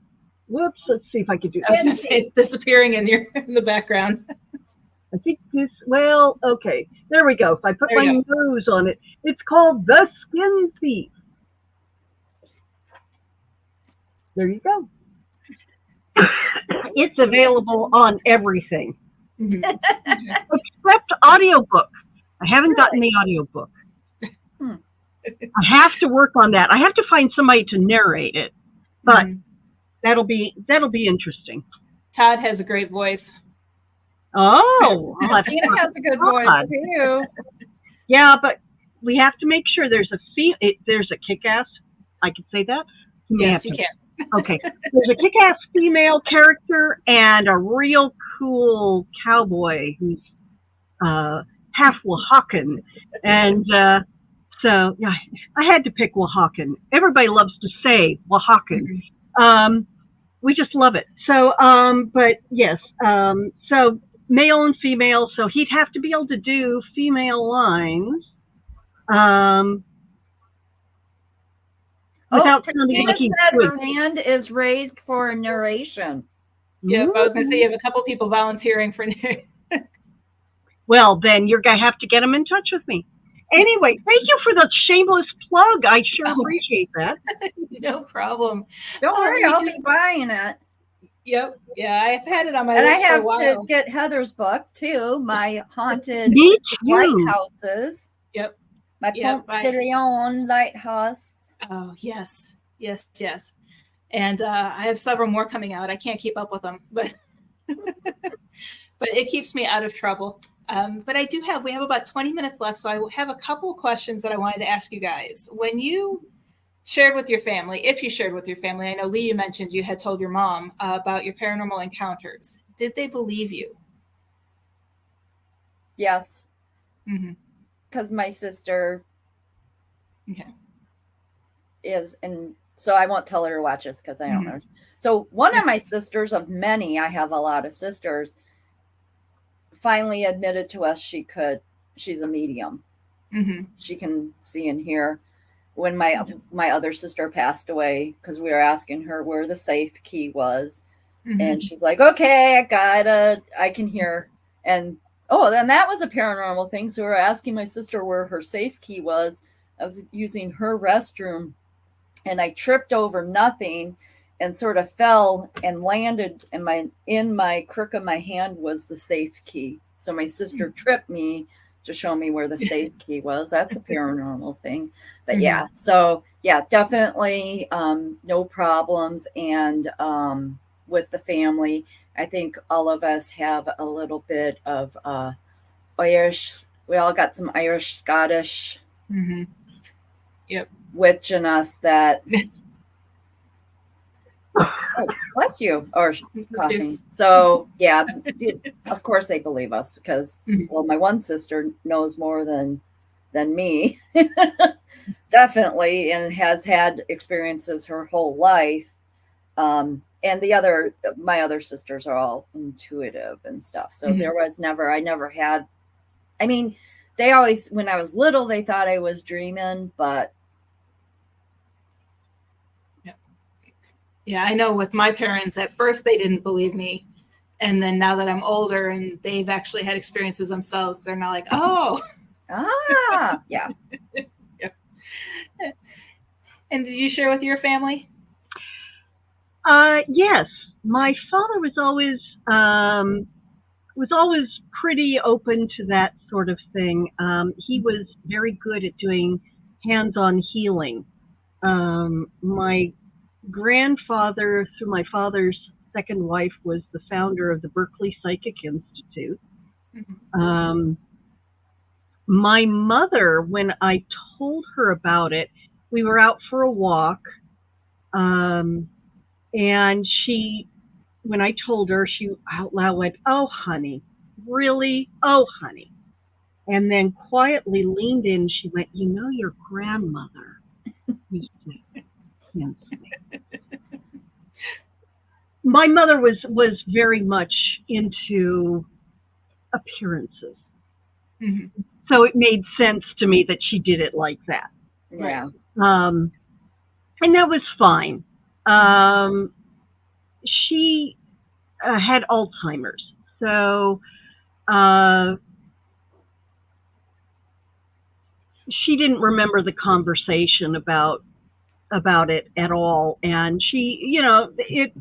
whoops, let's see if I can do I was that. going to say it's disappearing in the background. I think okay, there we go. If I put my nose on it, it's called The Skin Thief. There you go. It's available on everything. Except audiobook. I haven't gotten the audiobook. I have to work on that. I have to find somebody to narrate it. But that'll be interesting. Todd has a great voice. Oh, Christina has a good voice too. Yeah, but we have to make sure there's a kick-ass. I could say that. Yes, you can. Okay, there's a kick-ass female character and a real cool cowboy who's half Oaxacan, and so yeah, I had to pick Oaxacan. Everybody loves to say Oaxacan. We just love it. So, but yes, so male and female. So he'd have to be able to do female lines. Without sounding like he's her hand is raised for narration. Yeah, I was going to say you have a couple people volunteering for. Well, then you're going to have to get them in touch with me. Anyway, thank you for the shameless plug. I sure appreciate that. No problem. Don't worry, I'll be buying it. Yep. Yeah, I've had it on my list for a while. And I have to get Heather's book too, my haunted lighthouses. Yep. My Ponce de Leon lighthouse. Oh, yes. And I have several more coming out. I can't keep up with them, but it keeps me out of trouble. But we have about 20 minutes left. So I have a couple of questions that I wanted to ask you guys. When you shared with your family, if you shared with your family, I know Leigh, you mentioned you had told your mom about your paranormal encounters. Did they believe you? Yes. Because my sister is, and so I won't tell her to watch this because I don't know. So one of my sisters, of many, I have a lot of sisters, finally admitted to us she's a medium. She can see and hear. When my other sister passed away, because we were asking her where the safe key was, and she's like, okay, I can hear. And then that was a paranormal thing. So we were asking my sister where her safe key was. I was using her restroom, and I tripped over nothing and sort of fell and landed, and in my crook of my hand was the safe key. So my sister tripped me to show me where the safe key was. That's a paranormal thing. But definitely no problems. And with the family, I think all of us have a little bit of Irish. We all got some Irish, Scottish witch in us that bless you, or coughing. So of course they believe us because my one sister knows more than me definitely, and has had experiences her whole life, and my other sisters are all intuitive and stuff. So I never had, I mean, they always, when I was little, they thought I was dreaming, but yeah, I know with my parents, at first they didn't believe me. And then now that I'm older and they've actually had experiences themselves, they're now like, oh. Yeah. And did you share with your family? Yes. My father was always pretty open to that sort of thing. He was very good at doing hands-on healing. My grandfather, through my father's second wife, was the founder of the Berkeley Psychic Institute. My mother, when I told her about it, we were out for a walk, and she, when I told her, she out loud went, "Oh, honey, really? Oh, honey." And then quietly leaned in, she went, "You know, your grandmother used to dance me." my mother was very much into appearances. Mm-hmm. So it made sense to me that she did it like that. Yeah. And that was fine. She had Alzheimer's. So she didn't remember the conversation about it at all. And she, it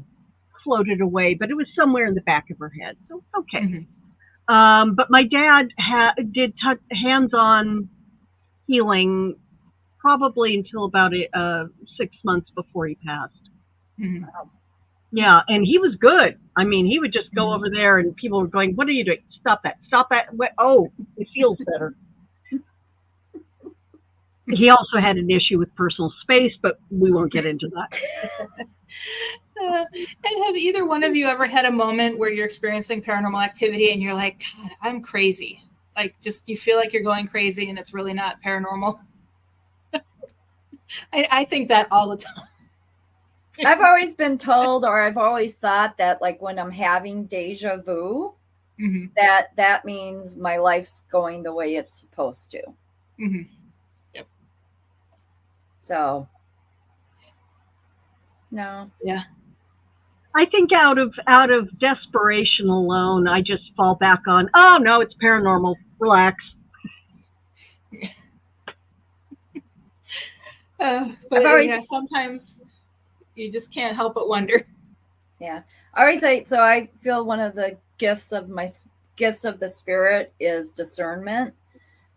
floated away, but it was somewhere in the back of her head. So, okay. Mm-hmm. But my dad did hands-on healing probably until about 6 months before he passed. Mm-hmm. Yeah, and he was good. I mean, he would just go over there and people were going, "What are you doing? Stop that. Stop that." Oh, it feels better. He also had an issue with personal space, but we won't get into that. And have either one of you ever had a moment where you're experiencing paranormal activity and you're like, God, I'm crazy? Like, just you feel like you're going crazy and it's really not paranormal? I think that all the time. I've always been told, or I've always thought that, like, when I'm having deja vu, Mm-hmm. that means my life's going the way it's supposed to. Mm-hmm. Yep. So, no. Yeah. I think out of desperation alone, I just fall back on, oh no, it's paranormal. Relax. But yeah, sometimes you just can't help but wonder. Yeah. I always say, so I feel one of the gifts of the spirit is discernment.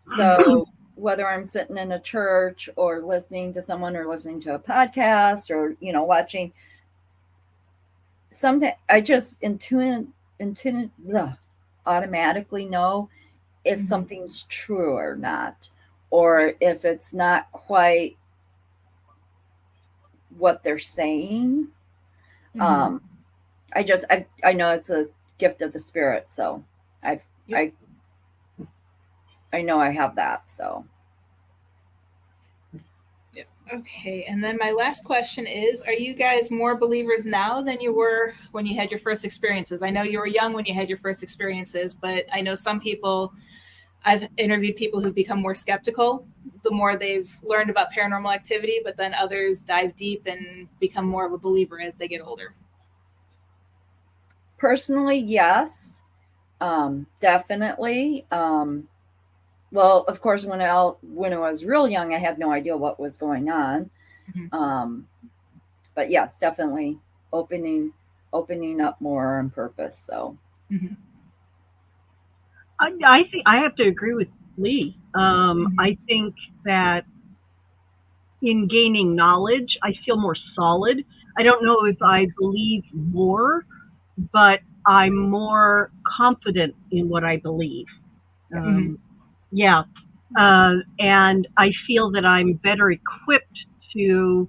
So whether I'm sitting in a church or listening to someone or listening to a podcast or, watching something, I just automatically know if something's true or not, or if it's not quite what they're saying. Mm-hmm. I know it's a gift of the spirit, so I know I have that. So yeah. Okay, and then my last question is: are you guys more believers now than you were when you had your first experiences? I know you were young when you had your first experiences, but I know some people. I've interviewed people who've become more skeptical the more they've learned about paranormal activity, but then others dive deep and become more of a believer as they get older. Personally, yes, definitely. Well, of course, when I was real young, I had no idea what was going on. Mm-hmm. But yes, definitely opening up more on purpose. So. Mm-hmm. I think I have to agree with Leigh. I think that in gaining knowledge, I feel more solid. I don't know if I believe more, but I'm more confident in what I believe. Yeah. And I feel that I'm better equipped to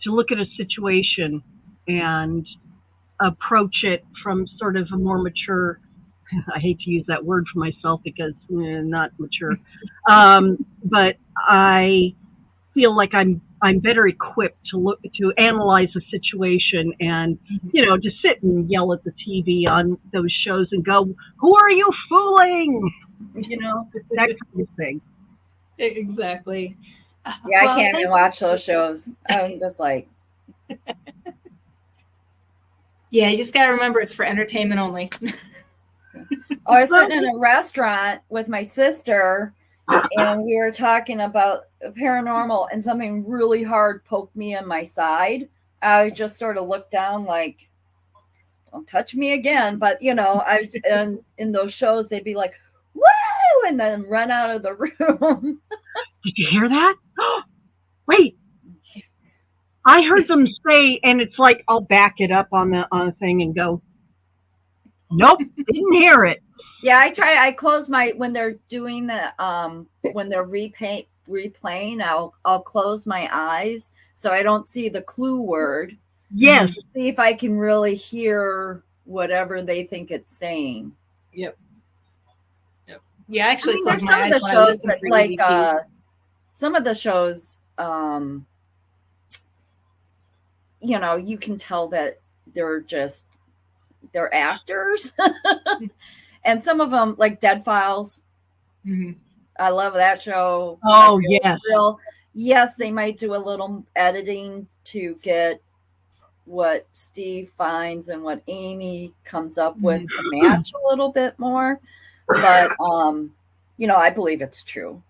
look at a situation and approach it from sort of a more mature, I hate to use that word for myself because not mature, but I feel like I'm better equipped to analyze a situation and, to sit and yell at the TV on those shows and go, who are you fooling? That kind of thing. Exactly. Yeah, I can't even watch those shows. I'm just like, yeah, you just got to remember it's for entertainment only. I was sitting in a restaurant with my sister and we were talking about paranormal and something really hard poked me in my side. I just sort of looked down like, don't touch me again. But, and in those shows, they'd be like, woo, and then run out of the room. Did you hear that? Wait. I heard them say, and it's like I'll back it up on the thing and go, nope, didn't hear it. Yeah, I close when they're doing the when they're replaying, I'll close my eyes so I don't see the clue word. Yes. See if I can really hear whatever they think it's saying. Yep. Yeah, I actually close my eyes when I listen to like some of the shows you know, you can tell that they're actors. And some of them, like Dead Files. Mm-hmm. I love that show. Oh, yes. Yes, they might do a little editing to get what Steve finds and what Amy comes up with to match a little bit more. But, you know, I believe it's true.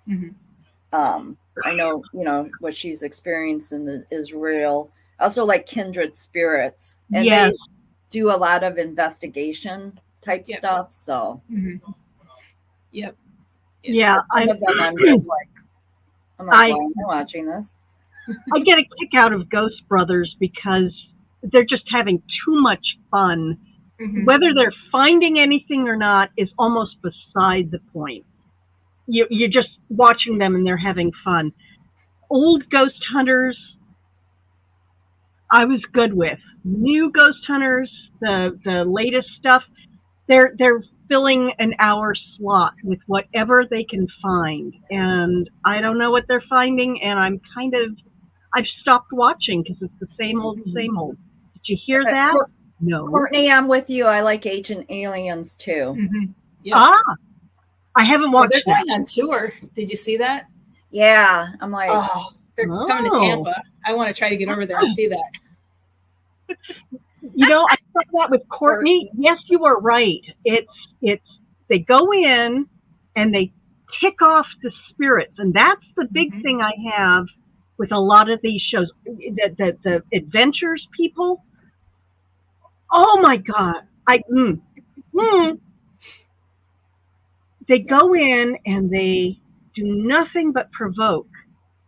Mm-hmm. I know, you know, what she's experiencing is real. I also like Kindred Spirits. And Yes. they do a lot of investigation type stuff. So, Mm-hmm. Yep. Yeah. some of them I'm just like, why am I watching this? I get a kick out of Ghost Brothers because they're just having too much fun. Mm-hmm. Whether they're finding anything or not is almost beside the point. You're just watching them and they're having fun. Old ghost hunters, I was good with. New ghost hunters, the latest stuff, they're filling an hour slot with whatever they can find. And I don't know what they're finding, and I've stopped watching because it's the same old, same old. Did you hear that? No. Courtney, I'm with you. I like Ancient Aliens too. Mm-hmm. Yep. I haven't watched They're going on tour. Did you see that? Yeah. I'm like, they're coming to Tampa. I want to try to get over there and see that. You know, I saw that with Courtney. Yes, you are right. It's they go in and they kick off the spirits, and that's the big thing I have with a lot of these shows. The adventures people. Oh my God! They go in and they do nothing but provoke.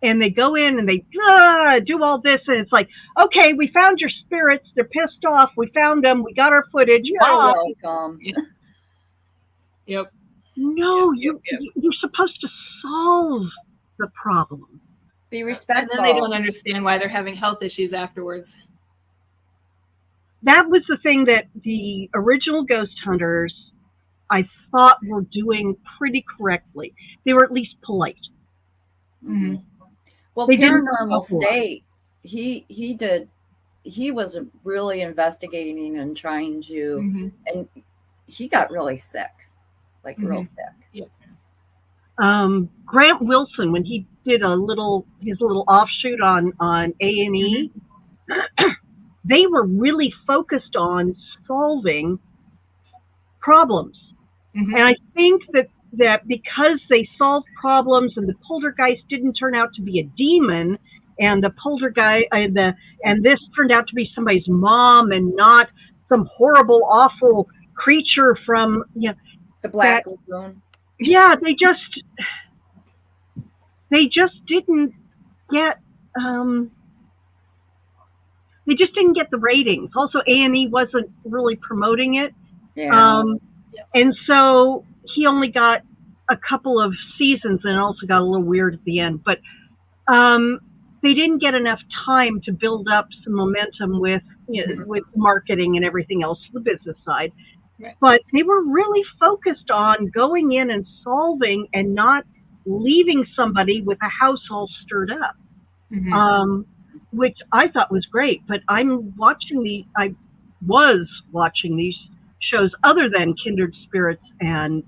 And they go in and they do all this. And it's like, okay, we found your spirits. They're pissed off. We found them. We got our footage. You're welcome. Yep. No, you're supposed to solve the problem. Be respectful. And then they don't understand why they're having health issues afterwards. That was the thing that the original Ghost Hunters, I thought, were doing pretty correctly. They were at least polite. Mm-hmm. Well, Paranormal State, he was really investigating and trying to, and he got really sick, like real sick. Yeah. Grant Wilson, when he did his little offshoot on A&E, they were really focused on solving problems. And I think that because they solved problems and the poltergeist didn't turn out to be a demon, and the poltergeist and this turned out to be somebody's mom and not some horrible, awful creature from the Black Lagoon. Yeah, they just didn't get the ratings. Also, A&E wasn't really promoting it. Yeah. And so he only got a couple of seasons and also got a little weird at the end. But they didn't get enough time to build up some momentum with marketing and everything else, the business side. Right. But they were really focused on going in and solving and not leaving somebody with a house all stirred up, which I thought was great. But I was watching these shows other than Kindred Spirits and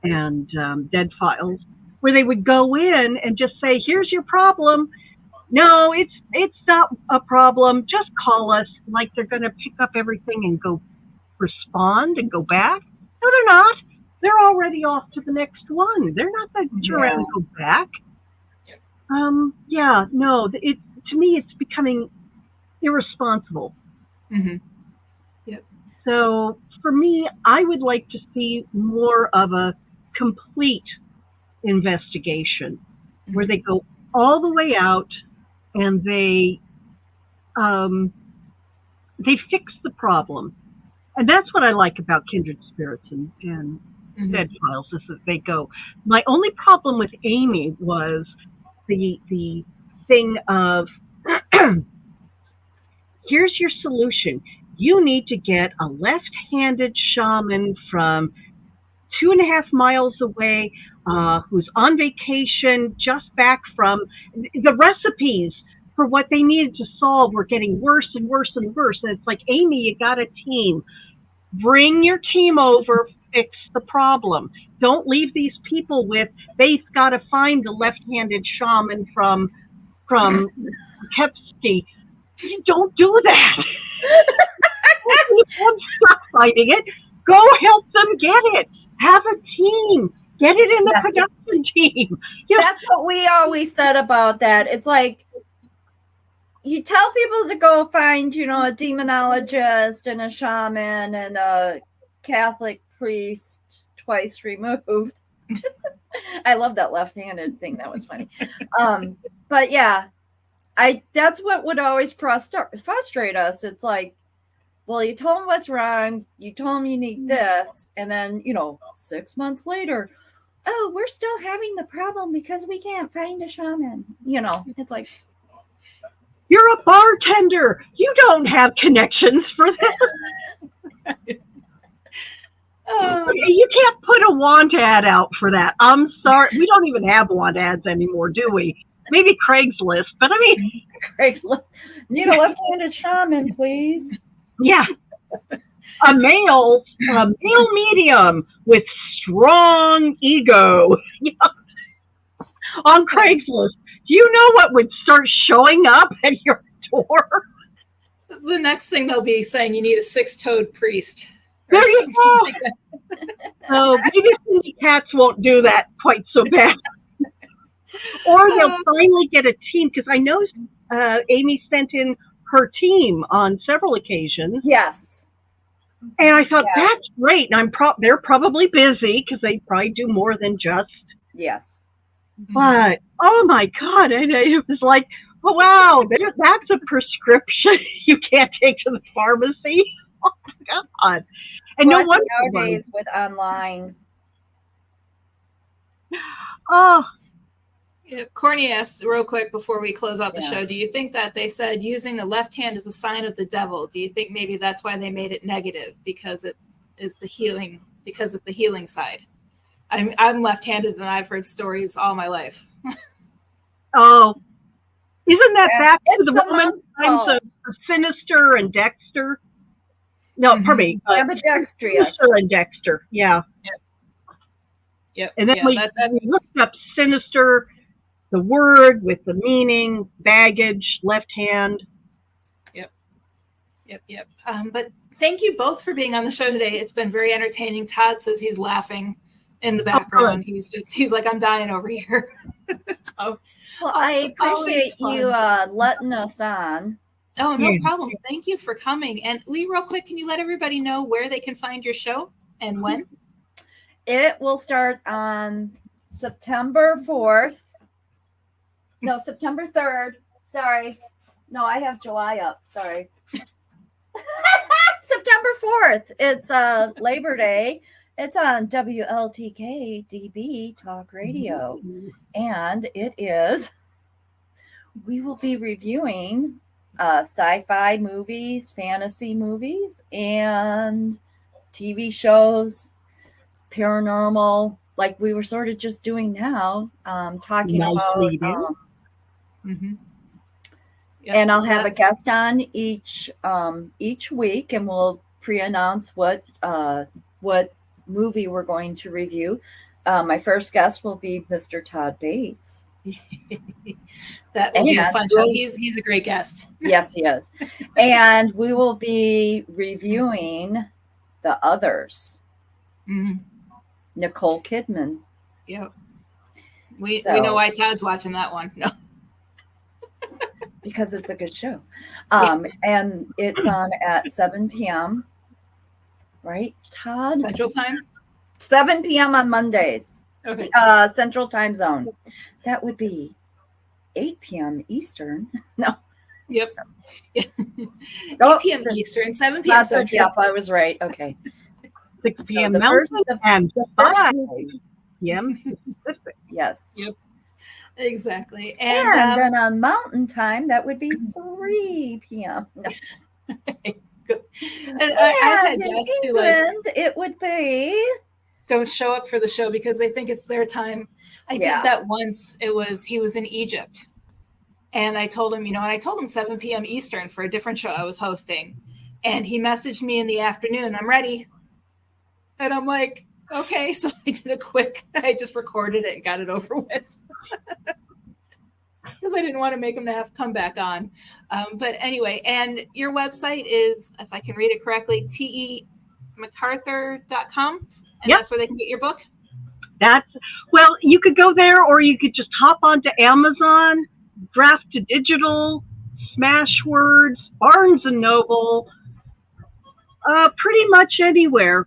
Dead Files, where they would go in and just say, here's your problem. No, it's not a problem. Just call us. Like they're going to pick up everything and go respond and go back. No, they're not. They're already off to the next one. They're not going to turn around and go back. To me, it's becoming irresponsible. Yep. So for me, I would like to see more of a complete investigation where they go all the way out and they fix the problem. And that's what I like about Kindred Spirits and Dead Files, is that they go. My only problem with Amy was the thing of, here's your solution. You need to get a left-handed shaman from 2.5 miles away, who's on vacation, just back from the recipes. for what they needed to solve were getting worse and worse and worse. And it's like, Amy, you got a team. Bring your team over, fix the problem. Don't leave these people with, they've got to find the left-handed shaman from Kepsky. You don't do that. Don't stop fighting it. Go help them get it. Have a team. Get it in the production team. That's what we always said about that. It's like, you tell people to go find, a demonologist and a shaman and a Catholic priest twice removed. I love that left-handed thing. That was funny. But yeah, that's what would always frustrate us. It's like, well, you told them what's wrong. You told them you need this. And then, 6 months later, oh, we're still having the problem because we can't find a shaman. It's like, you're a bartender. You don't have connections for that. You can't put a want ad out for that. I'm sorry. We don't even have want ads anymore, do we? Maybe Craigslist, but I mean, Craigslist. Need a left-handed shaman, please. Yeah. A male medium with strong ego on Craigslist. Do you know what would start showing up at your door? The next thing they'll be saying, you need a 6-toed priest. There you go. Oh, maybe Cindy Cats won't do that quite so bad. Or they'll finally get a team, because I know Amy sent in her team on several occasions. Yes. And I thought, that's great. And they're probably busy because they probably do more than just. Yes. But, oh my God, and it was like, oh, wow, that's a prescription you can't take to the pharmacy. Oh my God. And no wonder. Nowadays with online. Oh. Yeah, Courtney asked real quick before we close out the show, do you think that they said using the left hand is a sign of the devil? Do you think maybe that's why they made it negative, because it is the healing side? I'm left-handed and I've heard stories all my life. Oh, isn't that back to the Roman times of Sinister and Dexter? No, pardon me. Ambidextrous. Sinister and Dexter, yeah. Yep. And then we looked up Sinister, the word with the meaning, baggage, left hand. Yep. But thank you both for being on the show today. It's been very entertaining. Todd says he's laughing in the background. He's like, I'm dying over here. Well, I appreciate you letting us on. Oh, no problem. Thank you for coming. And Leigh, real quick, can you let everybody know where they can find your show and when? It will start on September 4th. No, September 3rd. Sorry. No, I have July up. Sorry. September 4th. It's Labor Day. It's on WLTK DB Talk Radio. And we will be reviewing sci-fi movies, fantasy movies, and TV shows, paranormal, like we were sort of just doing now, talking about. And I'll have a guest on each week, and we'll pre-announce what movie we're going to review. My first guest will be Mr. Todd Bates. That will be a fun show. He's a great guest. Yes, he is. And we will be reviewing The Others. Nicole Kidman. Yep. We know why Todd's watching that one. No. Because it's a good show. And it's on at 7 p.m. Right, Todd? Central Time? 7 p.m. on Mondays. Okay. Central Time Zone. That would be 8 p.m. Eastern. No. Yep. 8 p.m. Eastern, 7 p.m. Central. Yep, I was right. Okay. 6 p.m. Mountain and 5 p.m. Pacific. Yes. Yep. Exactly. And then on Mountain Time, that would be 3 p.m. No. Good. I've had guests who it would be don't show up for the show because they think it's their time. I did that once. He was in Egypt, And I told him, and I told him 7 p.m. Eastern for a different show I was hosting. And he messaged me in the afternoon, I'm ready. And I'm like, okay. So I did I just recorded it and got it over with. Because I didn't want to make him to have to come back on. But anyway, and your website is, if I can read it correctly, MacArthur.com. And Yep. That's where they can get your book? Well, you could go there, or you could just hop onto Amazon, Draft to Digital, Smashwords, Barnes and Noble, pretty much anywhere.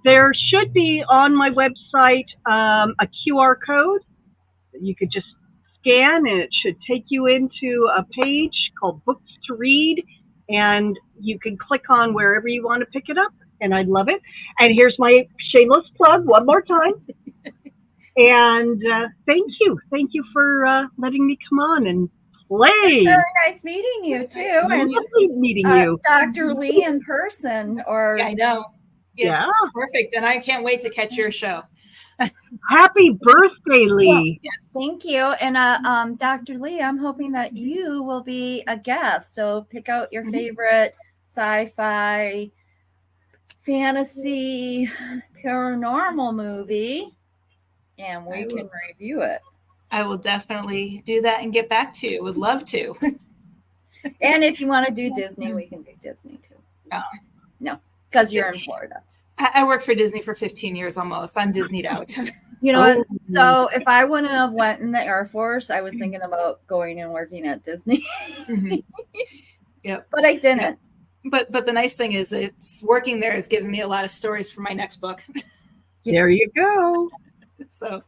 There should be on my website a QR code that you could just scan, and it should take you into a page called Books to Read, and you can click on wherever you want to pick it up, and I'd love it. And here's my shameless plug one more time. And thank you for letting me come on and play. It's very nice meeting you too, and lovely meeting you, Dr. Leigh, in person. Or I know. It's Yeah. perfect, and I can't wait to catch your show. happy birthday, Leigh. Yes. Thank you. And Dr. Leigh, I'm hoping that you will be a guest. So pick out your favorite sci-fi, fantasy, paranormal movie, and we can review it. I will definitely do that and get back to you. Would love to. And if you want to do Disney, we can do Disney too. No, because you're in Florida. I worked for Disney for 15 years almost. I'm Disneyed out. You know, what? So if I wouldn't have went in the Air Force, I was thinking about going and working at Disney. Yep. But I didn't. But the nice thing is, it's working there has given me a lot of stories for my next book. There you go. So,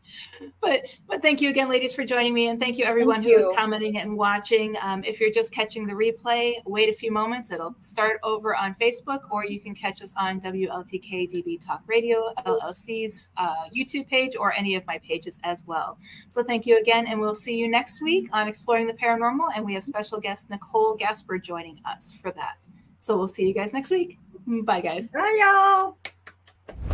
but thank you again, ladies, for joining me, and thank you everyone who is commenting and watching. If you're just catching the replay, wait a few moments. It'll start over on Facebook, or you can catch us on WLTK DB Talk Radio LLC's YouTube page, or any of my pages as well. So thank you again, and we'll see you next week on Exploring the Paranormal, and we have special guest Nicole Gasper joining us for that. So we'll see you guys next week. Bye, guys. Bye, y'all.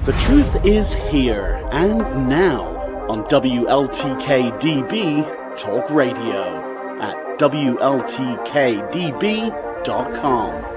The truth is here and now on WLTK DB Talk Radio at WLTKDB.com.